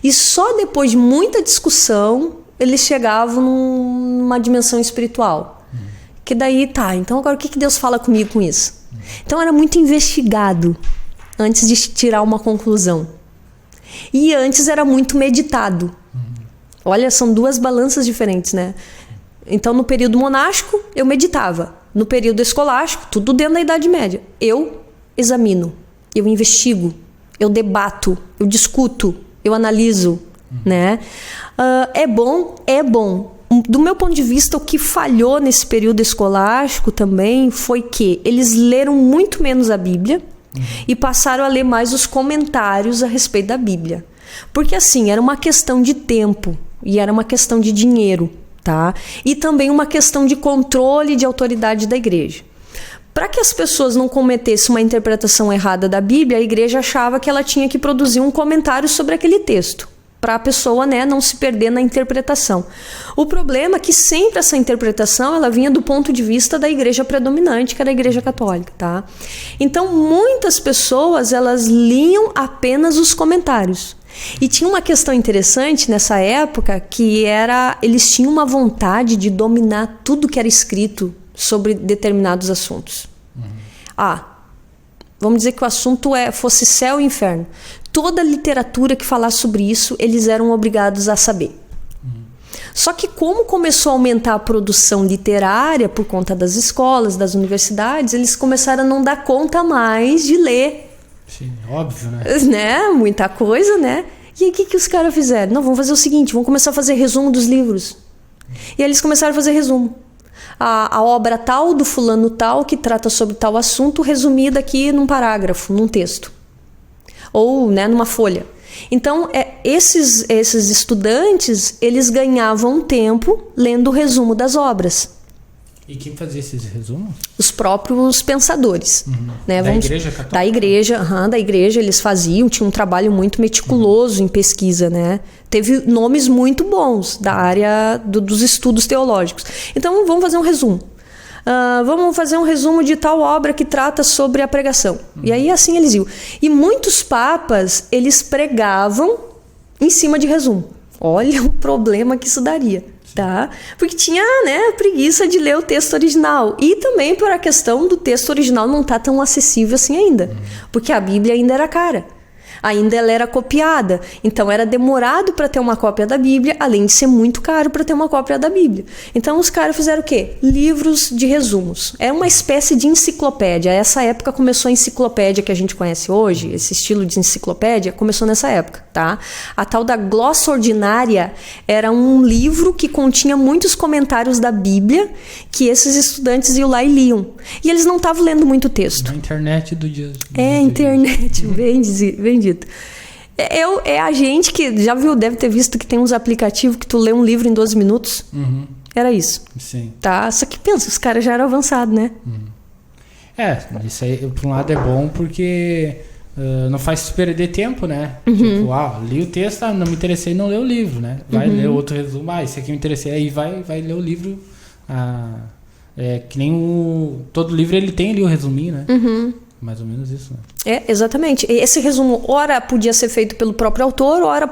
E só depois de muita discussão, eles chegavam numa dimensão espiritual. Que daí, tá, então agora o que Deus fala comigo com isso? Então era muito investigado antes de tirar uma conclusão. E antes era muito meditado. Olha, são duas balanças diferentes, né? Então, no período monástico, eu meditava. No período escolástico, tudo dentro da Idade Média. Eu examino, eu investigo, eu debato, eu discuto, eu analiso, né? É bom, é bom. Do meu ponto de vista, o que falhou nesse período escolástico também foi que eles leram muito menos a Bíblia e passaram a ler mais os comentários a respeito da Bíblia. Porque assim, era uma questão de tempo e era uma questão de dinheiro, tá? E também uma questão de controle de autoridade da igreja. Para que as pessoas não cometessem uma interpretação errada da Bíblia, a igreja achava que ela tinha que produzir um comentário sobre aquele texto, para a pessoa, né, não se perder na interpretação. O problema é que sempre essa interpretação ela vinha do ponto de vista da igreja predominante, que era a igreja católica, tá? Então, muitas pessoas, elas liam apenas os comentários. E tinha uma questão interessante nessa época, que era, eles tinham uma vontade de dominar tudo que era escrito sobre determinados assuntos. Vamos dizer que o assunto fosse céu e inferno. Toda literatura que falasse sobre isso, eles eram obrigados a saber. Só que como começou a aumentar a produção literária por conta das escolas, das universidades, eles começaram a não dar conta mais de ler. Sim, óbvio, né? Muita coisa, né? E aí o que os caras fizeram? Não, vamos fazer o seguinte, vamos começar a fazer resumo dos livros. E aí eles começaram a fazer resumo. A obra tal, do fulano tal, que trata sobre tal assunto, resumida aqui num parágrafo, num texto. Ou, né, numa folha. Então, esses estudantes, eles ganhavam tempo lendo o resumo das obras. E quem fazia esses resumos? Os próprios pensadores. Né? Igreja católica? Da igreja eles faziam, tinha um trabalho muito meticuloso em pesquisa, né? Teve nomes muito bons da área dos estudos teológicos. Então, vamos fazer um resumo. Vamos fazer um resumo de tal obra que trata sobre a pregação. E aí, assim eles iam. E muitos papas, eles pregavam em cima de resumo. Olha o problema que isso daria. Tá? Porque tinha, né, preguiça de ler o texto original. E também por a questão do texto original não estar tão acessível assim ainda. Porque a Bíblia ainda era cara. Ainda ela era copiada. Então era demorado para ter uma cópia da Bíblia, além de ser muito caro para ter uma cópia da Bíblia. Então os caras fizeram o quê? Livros de resumos. É uma espécie de enciclopédia. Essa época começou a enciclopédia que a gente conhece hoje, esse estilo de enciclopédia, começou nessa época, tá? A tal da glossa ordinária era um livro que continha muitos comentários da Bíblia que esses estudantes iam lá e liam. E eles não estavam lendo muito texto. Na internet do dia. Internet, bem dito. É a gente que já viu, deve ter visto que tem uns aplicativos que tu lê um livro em 12 minutos. Era isso. Sim. Tá? Só que pensa, os caras já eram avançados, né? Isso aí, por um lado é bom porque não faz perder tempo, né? Tipo, li o texto, não me interessei, não lê o livro, né? Vai ler outro resumo, esse aqui me interessei, aí vai ler o livro. Que nem todo livro ele tem ali o resuminho, né? Mais ou menos isso, né? Exatamente. Esse resumo, ora podia ser feito pelo próprio autor, ora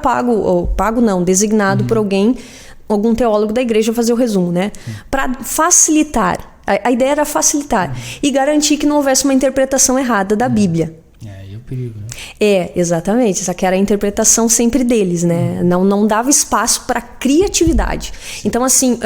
designado por algum teólogo da igreja fazer o resumo, né? Para facilitar. A ideia era facilitar e garantir que não houvesse uma interpretação errada da Bíblia. Aí é o perigo, né? Exatamente. Essa que era a interpretação sempre deles, né? Não dava espaço para criatividade. Então, assim,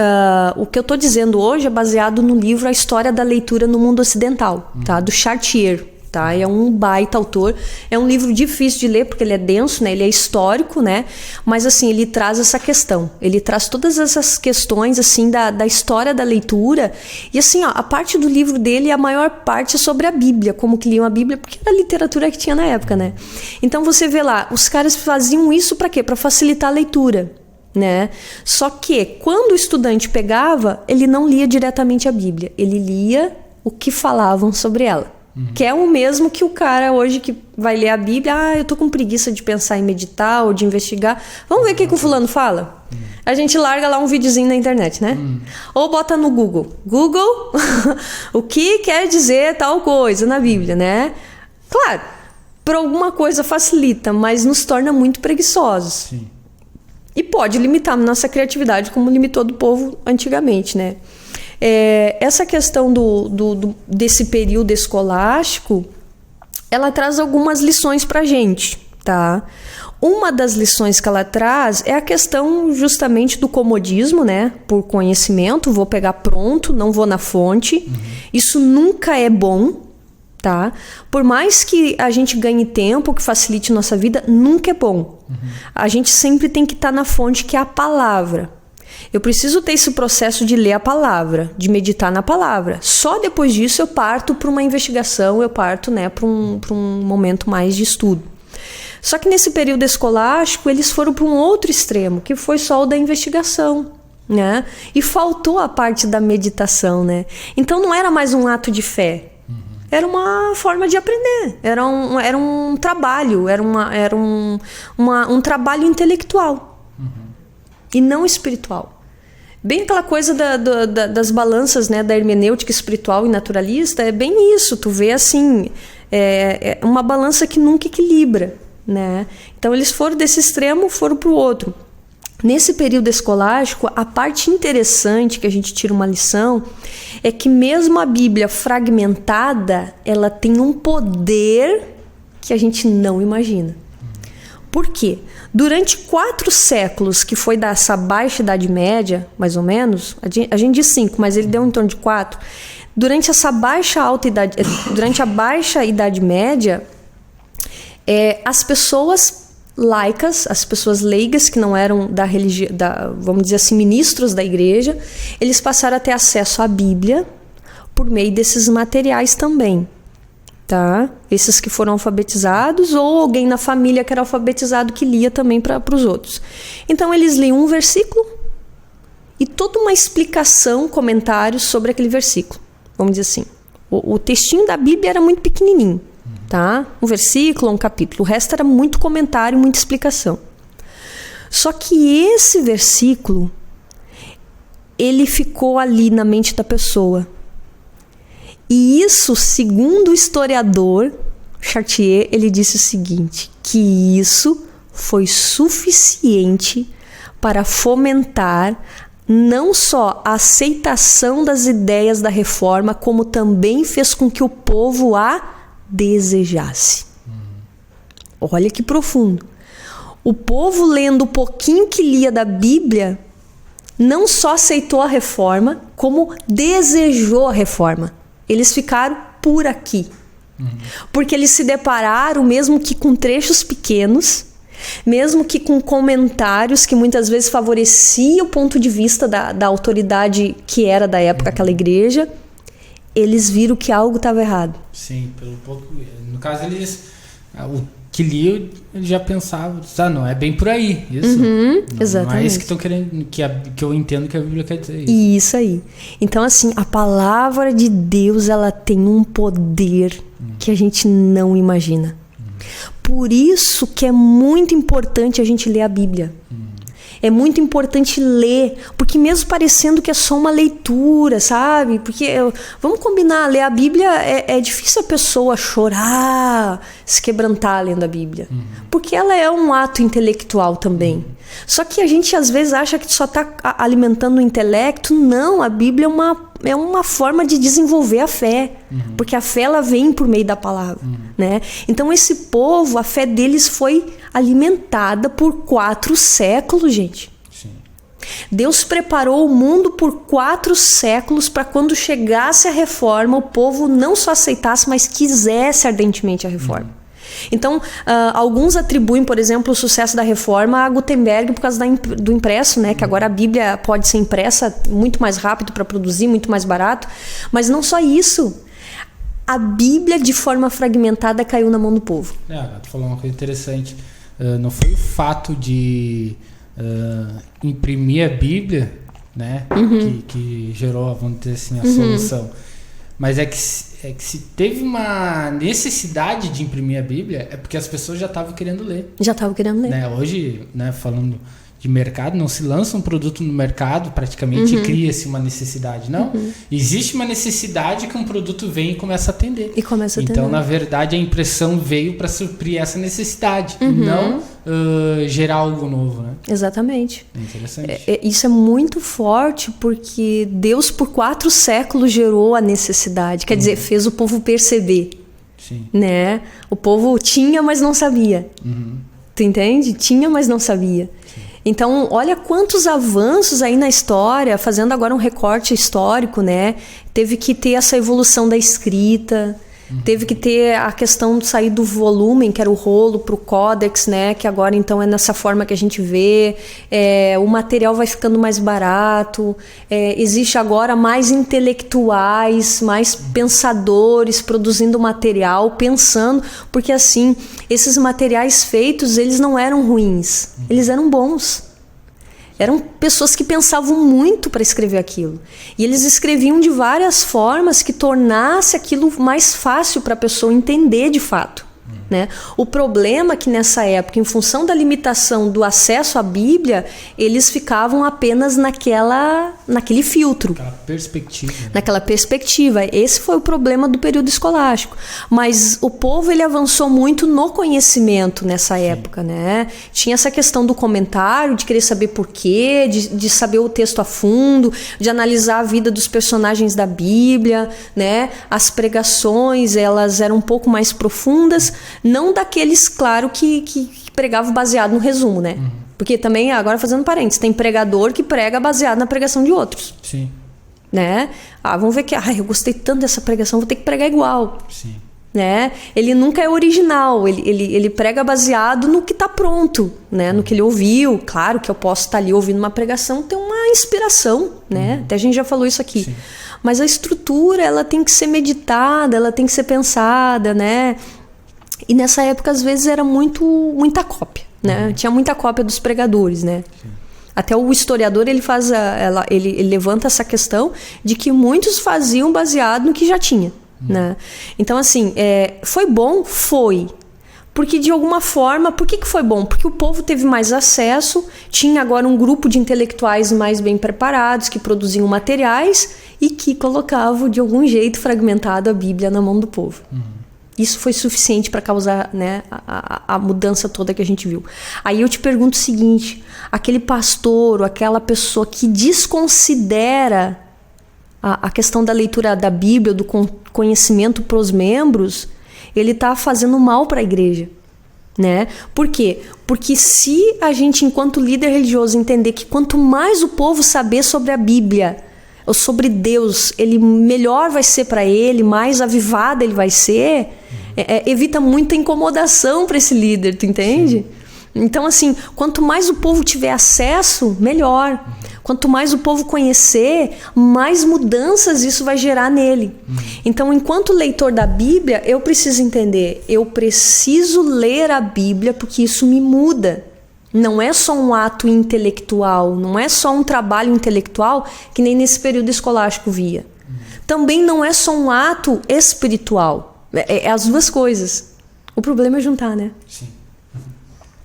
o que eu estou dizendo hoje é baseado no livro A História da Leitura no Mundo Ocidental, tá? Do Chartier. Tá? É um baita autor, é um livro difícil de ler porque ele é denso, né? Ele é histórico, né? Mas assim, ele traz essa questão, ele traz todas essas questões assim da história da leitura e assim, a parte do livro dele, a maior parte é sobre a Bíblia, como que liam a Bíblia, porque era a literatura que tinha na época, né? Então você vê lá, os caras faziam isso para quê? Para facilitar a leitura, né? Só que quando o estudante pegava, ele não lia diretamente a Bíblia, ele lia o que falavam sobre ela. Que é o mesmo que o cara hoje que vai ler a Bíblia, eu tô com preguiça de pensar em meditar ou de investigar. Vamos ver o que o fulano fala? A gente larga lá um videozinho na internet, né? Ou bota no Google. Google, o que quer dizer tal coisa na Bíblia, né? Claro, por alguma coisa facilita, mas nos torna muito preguiçosos. Sim. E pode limitar nossa criatividade, como limitou do povo antigamente, né? Essa questão desse período escolástico, ela traz algumas lições pra gente, tá? Uma das lições que ela traz é a questão justamente do comodismo, né? Por conhecimento, vou pegar pronto, não vou na fonte. Isso nunca é bom, tá? Por mais que a gente ganhe tempo, que facilite nossa vida, nunca é bom. A gente sempre tem que estar na fonte, que é a palavra. Eu preciso ter esse processo de ler a palavra, de meditar na palavra. Só depois disso eu parto para uma investigação, eu parto, né, para um momento mais de estudo. Só que nesse período escolástico eles foram para um outro extremo, que foi só o da investigação, né? E faltou a parte da meditação, né? Então não era mais um ato de fé. Era uma forma de aprender, era um trabalho, era um trabalho intelectual e não espiritual. Bem aquela coisa das balanças, né, da hermenêutica espiritual e naturalista, é bem isso, tu vê assim, é uma balança que nunca equilibra, né? Então eles foram desse extremo, foram para o outro. Nesse período escolástico, a parte interessante que a gente tira uma lição é que mesmo a Bíblia fragmentada, ela tem um poder que a gente não imagina. Por quê? Durante 4 séculos, que foi dessa baixa Idade Média, mais ou menos, a gente diz 5, mas ele deu em torno de 4, durante essa durante a baixa Idade Média, as pessoas laicas, as pessoas leigas que não eram da religião, vamos dizer assim, ministros da igreja, eles passaram a ter acesso à Bíblia por meio desses materiais também, tá? Esses que foram alfabetizados ou alguém na família que era alfabetizado que lia também para os outros. Então eles liam um versículo e toda uma explicação, comentários sobre aquele versículo. Vamos dizer assim, o textinho da Bíblia era muito pequenininho. Tá? Um versículo, um capítulo. O resto era muito comentário, muita explicação. Só que esse versículo, ele ficou ali na mente da pessoa. E isso, segundo o historiador Chartier, ele disse o seguinte, que isso foi suficiente para fomentar não só a aceitação das ideias da reforma, como também fez com que o povo a desejasse. Olha que profundo. O povo, lendo o pouquinho que lia da Bíblia, não só aceitou a reforma, como desejou a reforma. Eles ficaram por aqui. Porque eles se depararam, mesmo que com trechos pequenos, mesmo que com comentários que muitas vezes favoreciam o ponto de vista da autoridade que era da época aquela igreja, eles viram que algo estava errado. Sim, pelo pouco. No caso, o que li, eles já pensavam, não, é bem por aí. Isso. Exatamente. Não é isso que estão querendo, que eu entendo que a Bíblia quer dizer. Isso aí. Então, assim, a palavra de Deus, ela tem um poder que a gente não imagina. Por isso que é muito importante a gente ler a Bíblia. É muito importante ler, porque mesmo parecendo que é só uma leitura, sabe? Porque, vamos combinar, ler a Bíblia é difícil a pessoa chorar, se quebrantar lendo a Bíblia. Porque ela é um ato intelectual também. Só que a gente às vezes acha que só está alimentando o intelecto. Não, a Bíblia é uma forma de desenvolver a fé. Porque a fé, ela vem por meio da palavra. Né? Então esse povo, a fé deles foi alimentada por 4 séculos, gente. Sim. Deus preparou o mundo por 4 séculos para quando chegasse a reforma, o povo não só aceitasse, mas quisesse ardentemente a reforma. Então, alguns atribuem, por exemplo, o sucesso da reforma a Gutenberg por causa do impresso, né? Que agora a Bíblia pode ser impressa muito mais rápido para produzir, muito mais barato. Mas não só isso. A Bíblia, de forma fragmentada, caiu na mão do povo. Tu falou uma coisa interessante. Não foi o fato de imprimir a Bíblia, né, que gerou, vamos dizer assim, a solução. Mas é que se teve uma necessidade de imprimir a Bíblia, é porque as pessoas já estavam querendo ler. Já estavam querendo ler. Né? Hoje, né, falando de mercado, não se lança um produto no mercado praticamente e cria-se uma necessidade. Não, existe uma necessidade que um produto vem e começa a atender. Então, na verdade, a impressão veio para suprir essa necessidade, e não gerar algo novo. Né? Exatamente. É interessante. Isso é muito forte porque Deus, por 4 séculos, gerou a necessidade. Quer dizer, fez o povo perceber. Sim. Né? O povo tinha, mas não sabia. Tu entende? Tinha, mas não sabia. Sim. Então, olha quantos avanços aí na história, fazendo agora um recorte histórico, né? Teve que ter essa evolução da escrita, teve que ter a questão de sair do volume, que era o rolo, para o códex, né? Que agora então é nessa forma que a gente vê. O material vai ficando mais barato, existe agora mais intelectuais, mais pensadores produzindo material, pensando, porque assim, esses materiais feitos, eles não eram ruins, eles eram bons. Eram pessoas que pensavam muito para escrever aquilo. E eles escreviam de várias formas que tornasse aquilo mais fácil para a pessoa entender de fato. Né? O problema é que nessa época, em função da limitação do acesso à Bíblia, eles ficavam apenas naquele filtro. Naquela perspectiva. Esse foi o problema do período escolástico. Mas o povo ele avançou muito no conhecimento nessa época. Né? Tinha essa questão do comentário, de querer saber porquê, de saber o texto a fundo, de analisar a vida dos personagens da Bíblia. Né? As pregações elas eram um pouco mais profundas. Não daqueles, claro, que pregavam baseado no resumo, né? Porque também, agora fazendo parênteses, tem pregador que prega baseado na pregação de outros. Sim. Né? Vamos ver que, eu gostei tanto dessa pregação, vou ter que pregar igual. Sim. Né? Ele nunca é original, ele prega baseado no que está pronto, né? No que ele ouviu. Claro que eu posso estar ali ouvindo uma pregação, ter uma inspiração, né? Até a gente já falou isso aqui. Sim. Mas a estrutura, ela tem que ser meditada, ela tem que ser pensada, né? E nessa época, às vezes, era muita cópia, né? Tinha muita cópia dos pregadores, né? Sim. Até o historiador, ele levanta essa questão de que muitos faziam baseado no que já tinha, né? Então, assim, foi bom? Foi. Porque, de alguma forma, por que foi bom? Porque o povo teve mais acesso, tinha agora um grupo de intelectuais mais bem preparados, que produziam materiais e que colocavam, de algum jeito, fragmentado a Bíblia na mão do povo. Isso foi suficiente para causar, né, a mudança toda que a gente viu. Aí eu te pergunto o seguinte, aquele pastor ou aquela pessoa que desconsidera a questão da leitura da Bíblia, do conhecimento para os membros, ele está fazendo mal para a igreja. Né? Por quê? Porque se a gente, enquanto líder religioso, entender que quanto mais o povo saber sobre a Bíblia, ou sobre Deus, ele melhor vai ser para ele, mais avivado ele vai ser, evita muita incomodação para esse líder, tu entende? Sim. Então, assim, quanto mais o povo tiver acesso, melhor. Quanto mais o povo conhecer, mais mudanças isso vai gerar nele. Então, enquanto leitor da Bíblia, eu preciso entender, eu preciso ler a Bíblia porque isso me muda. Não é só um ato intelectual, não é só um trabalho intelectual que nem nesse período escolástico via. Também não é só um ato espiritual. É as duas coisas. O problema é juntar, né? Sim.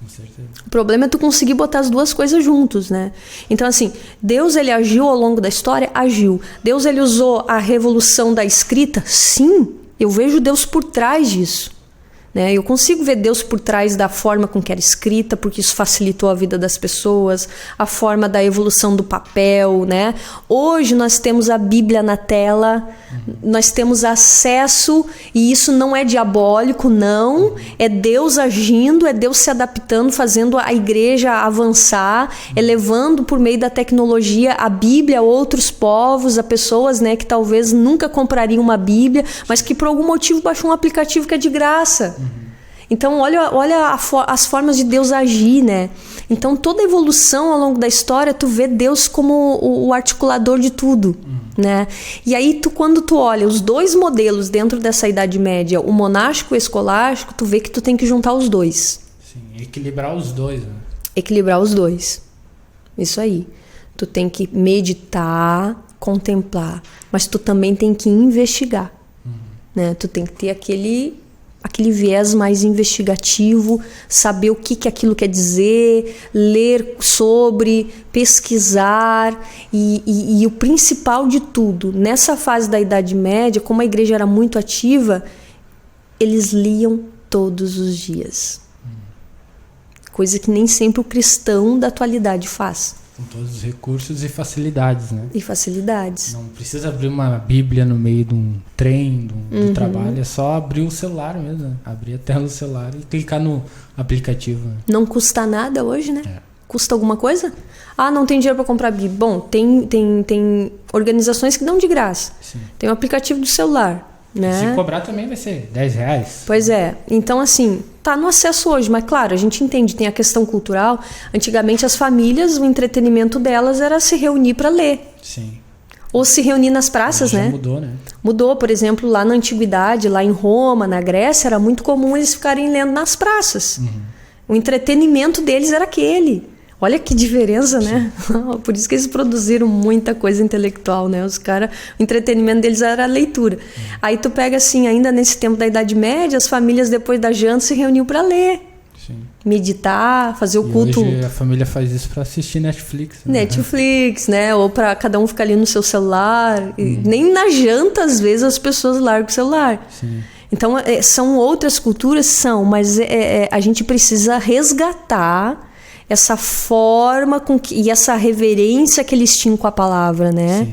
Com certeza. O problema é tu conseguir botar as duas coisas juntos, né? Então, assim, Deus ele agiu ao longo da história? Agiu. Deus ele usou a revolução da escrita? Sim. Eu vejo Deus por trás disso. Né? Eu consigo ver Deus por trás da forma com que era escrita, porque isso facilitou a vida das pessoas, a forma da evolução do papel, né? Hoje nós temos a Bíblia na tela, nós temos acesso, e isso não é diabólico, não, é Deus agindo, é Deus se adaptando, fazendo a igreja avançar, elevando por meio da tecnologia a Bíblia a outros povos, a pessoas, né, que talvez nunca comprariam uma Bíblia, mas que por algum motivo baixou um aplicativo que é de graça. Então, olha as formas de Deus agir, né? Então, toda evolução ao longo da história, tu vê Deus como o articulador de tudo, né? E aí, quando tu olha os dois modelos dentro dessa Idade Média, o monástico e o escolástico, tu vê que tu tem que juntar os dois. Sim, equilibrar os dois, né? Equilibrar os dois. Isso aí. Tu tem que meditar, contemplar, mas tu também tem que investigar, né? Tu tem que ter aquele viés mais investigativo, saber o que aquilo quer dizer, ler sobre, pesquisar e o principal de tudo, nessa fase da Idade Média, como a igreja era muito ativa, eles liam todos os dias. Coisa que nem sempre o cristão da atualidade faz. Com todos os recursos e facilidades, né? E facilidades. Não precisa abrir uma Bíblia no meio de um trem, do trabalho. É só abrir o celular mesmo, né? Abrir a tela do celular e clicar no aplicativo. Né? Não custa nada hoje, né? É. Custa alguma coisa? Ah, não tem dinheiro para comprar Bíblia. Bom, tem organizações que dão de graça. Sim. Tem o aplicativo do celular. Né? Se cobrar também vai ser R$10. Pois é. Então, assim, tá no acesso hoje. Mas, claro, a gente entende, tem a questão cultural. Antigamente, as famílias, o entretenimento delas era se reunir para ler. Sim. Ou se reunir nas praças, já né? Mudou, né? Mudou, por exemplo, lá na Antiguidade, lá em Roma, na Grécia, era muito comum eles ficarem lendo nas praças. O entretenimento deles era aquele. Olha que diferença, né? Por isso que eles produziram muita coisa intelectual, né? Os caras, o entretenimento deles era a leitura. Aí tu pega assim, ainda nesse tempo da Idade Média, as famílias depois da janta se reuniam para ler. Sim. Meditar, fazer o culto. Hoje a família faz isso para assistir Netflix. Né? Netflix, né? Ou para cada um ficar ali no seu celular. Nem na janta, às vezes, as pessoas largam o celular. Sim. Então, são outras culturas? Mas a gente precisa resgatar essa forma e essa reverência que eles tinham com a palavra, né?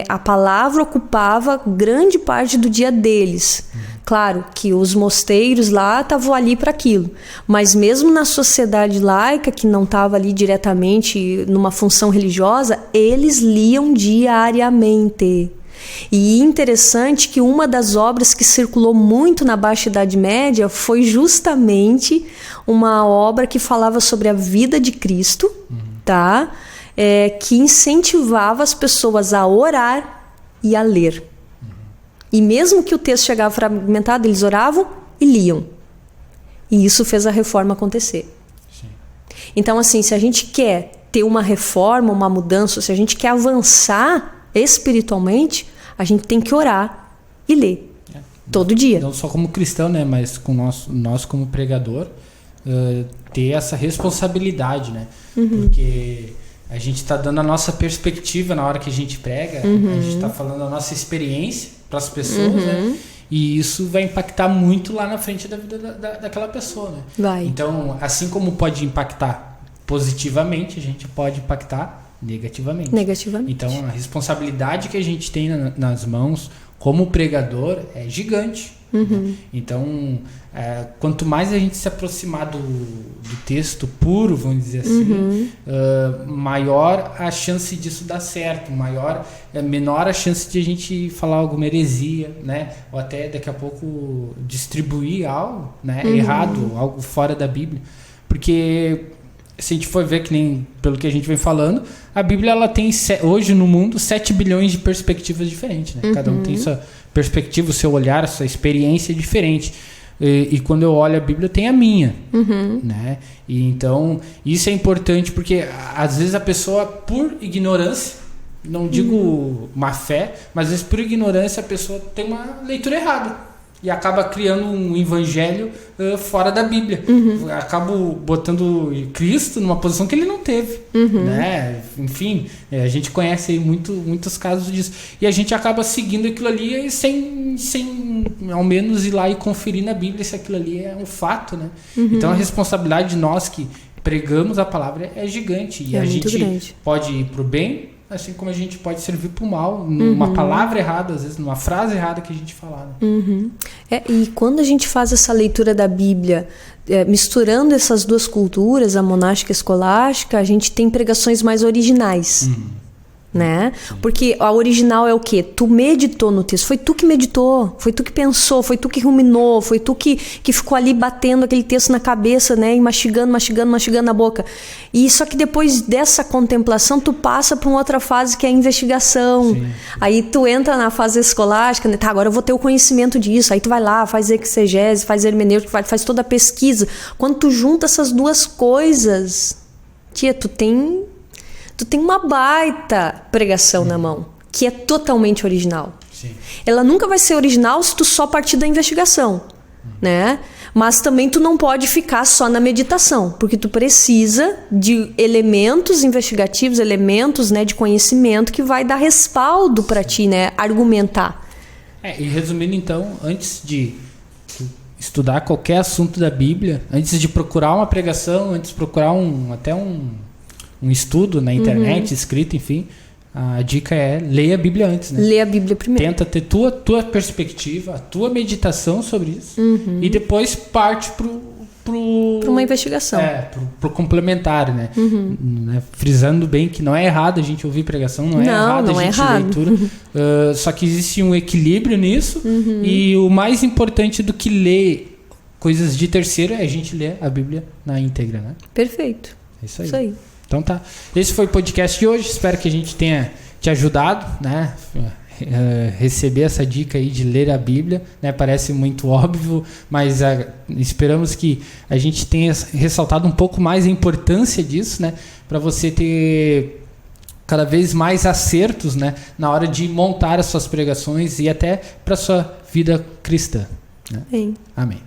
A palavra ocupava grande parte do dia deles. Claro que os mosteiros lá estavam ali para aquilo, mas mesmo na sociedade laica, que não estava ali diretamente numa função religiosa, eles liam diariamente. E interessante que uma das obras que circulou muito na Baixa Idade Média foi justamente uma obra que falava sobre a vida de Cristo, tá? Que incentivava as pessoas a orar e a ler. E mesmo que o texto chegava fragmentado, eles oravam e liam. E isso fez a reforma acontecer. Sim. Então, assim, se a gente quer ter uma reforma, uma mudança, se a gente quer avançar espiritualmente, a gente tem que orar e ler todo dia. Não só como cristão, né, mas com nós como pregador, ter essa responsabilidade, né? Porque a gente está dando a nossa perspectiva na hora que a gente prega, a gente está falando a nossa experiência para as pessoas, né? E isso vai impactar muito lá na frente da vida daquela pessoa, né? Vai. Então, assim como pode impactar positivamente, a gente pode impactar negativamente. Então, a responsabilidade que a gente tem nas mãos como pregador é gigante. Né? Então, quanto mais a gente se aproximar do texto puro, vamos dizer assim, maior a chance disso dar certo, menor a chance de a gente falar alguma heresia, né? Ou até daqui a pouco distribuir algo, né? Errado, algo fora da Bíblia. Porque se a gente for ver, que nem pelo que a gente vem falando, a Bíblia ela tem hoje no mundo 7 bilhões de perspectivas diferentes, né? Cada um tem sua perspectiva, o seu olhar, a sua experiência diferente. E quando eu olho a Bíblia, tem a minha, né? E então, isso é importante porque às vezes a pessoa, por ignorância, não digo má fé, mas às vezes por ignorância a pessoa tem uma leitura errada. E acaba criando um evangelho fora da Bíblia. Acabo botando Cristo numa posição que ele não teve. Né? Enfim, a gente conhece aí muitos casos disso. E a gente acaba seguindo aquilo ali sem ao menos ir lá e conferir na Bíblia se aquilo ali é um fato. Né? Então a responsabilidade de nós que pregamos a palavra é gigante. E a gente pode ir para o bem, assim como a gente pode servir para o mal, numa palavra errada, às vezes, numa frase errada que a gente falar. Né? E quando a gente faz essa leitura da Bíblia, misturando essas duas culturas, a monástica e a escolástica, a gente tem pregações mais originais. Né? Porque a original é o quê? Tu meditou no texto, foi tu que meditou, foi tu que pensou, foi tu que ruminou, foi tu que ficou ali batendo aquele texto na cabeça, né? E mastigando na boca. E só que depois dessa contemplação tu passa para uma outra fase que é a investigação. Sim. Aí tu entra na fase escolástica, né? Tá, agora eu vou ter o conhecimento disso. Aí tu vai lá, faz exegese, faz hermenêutica, faz toda a pesquisa. Quando tu junta essas duas coisas, tia, tu tem uma baita pregação na mão. que é totalmente original. Sim. Ela nunca vai ser original se tu só partir da investigação, né? Mas também tu não pode ficar só na meditação, porque tu precisa de elementos investigativos, elementos, né, de conhecimento que vai dar respaldo para ti, né, argumentar. E resumindo então, antes de estudar qualquer assunto da Bíblia, antes de procurar uma pregação, antes de procurar até um estudo na internet, escrito, enfim, a dica é ler a Bíblia antes, né? Ler a Bíblia primeiro. Tenta ter tua perspectiva, a tua meditação sobre isso e depois parte para uma investigação. Pro complementar, né? Frisando bem que não é errado a gente ouvir pregação, não é errado a gente ler leitura. Só que existe um equilíbrio nisso e o mais importante do que ler coisas de terceiro é a gente ler a Bíblia na íntegra, né? Perfeito. É isso aí. Então tá. Esse foi o podcast de hoje. Espero que a gente tenha te ajudado, né? Receber essa dica aí de ler a Bíblia, né? Parece muito óbvio, mas esperamos que a gente tenha ressaltado um pouco mais a importância disso, né? Para você ter cada vez mais acertos, né? Na hora de montar as suas pregações e até para sua vida cristã, né? Sim. Amém.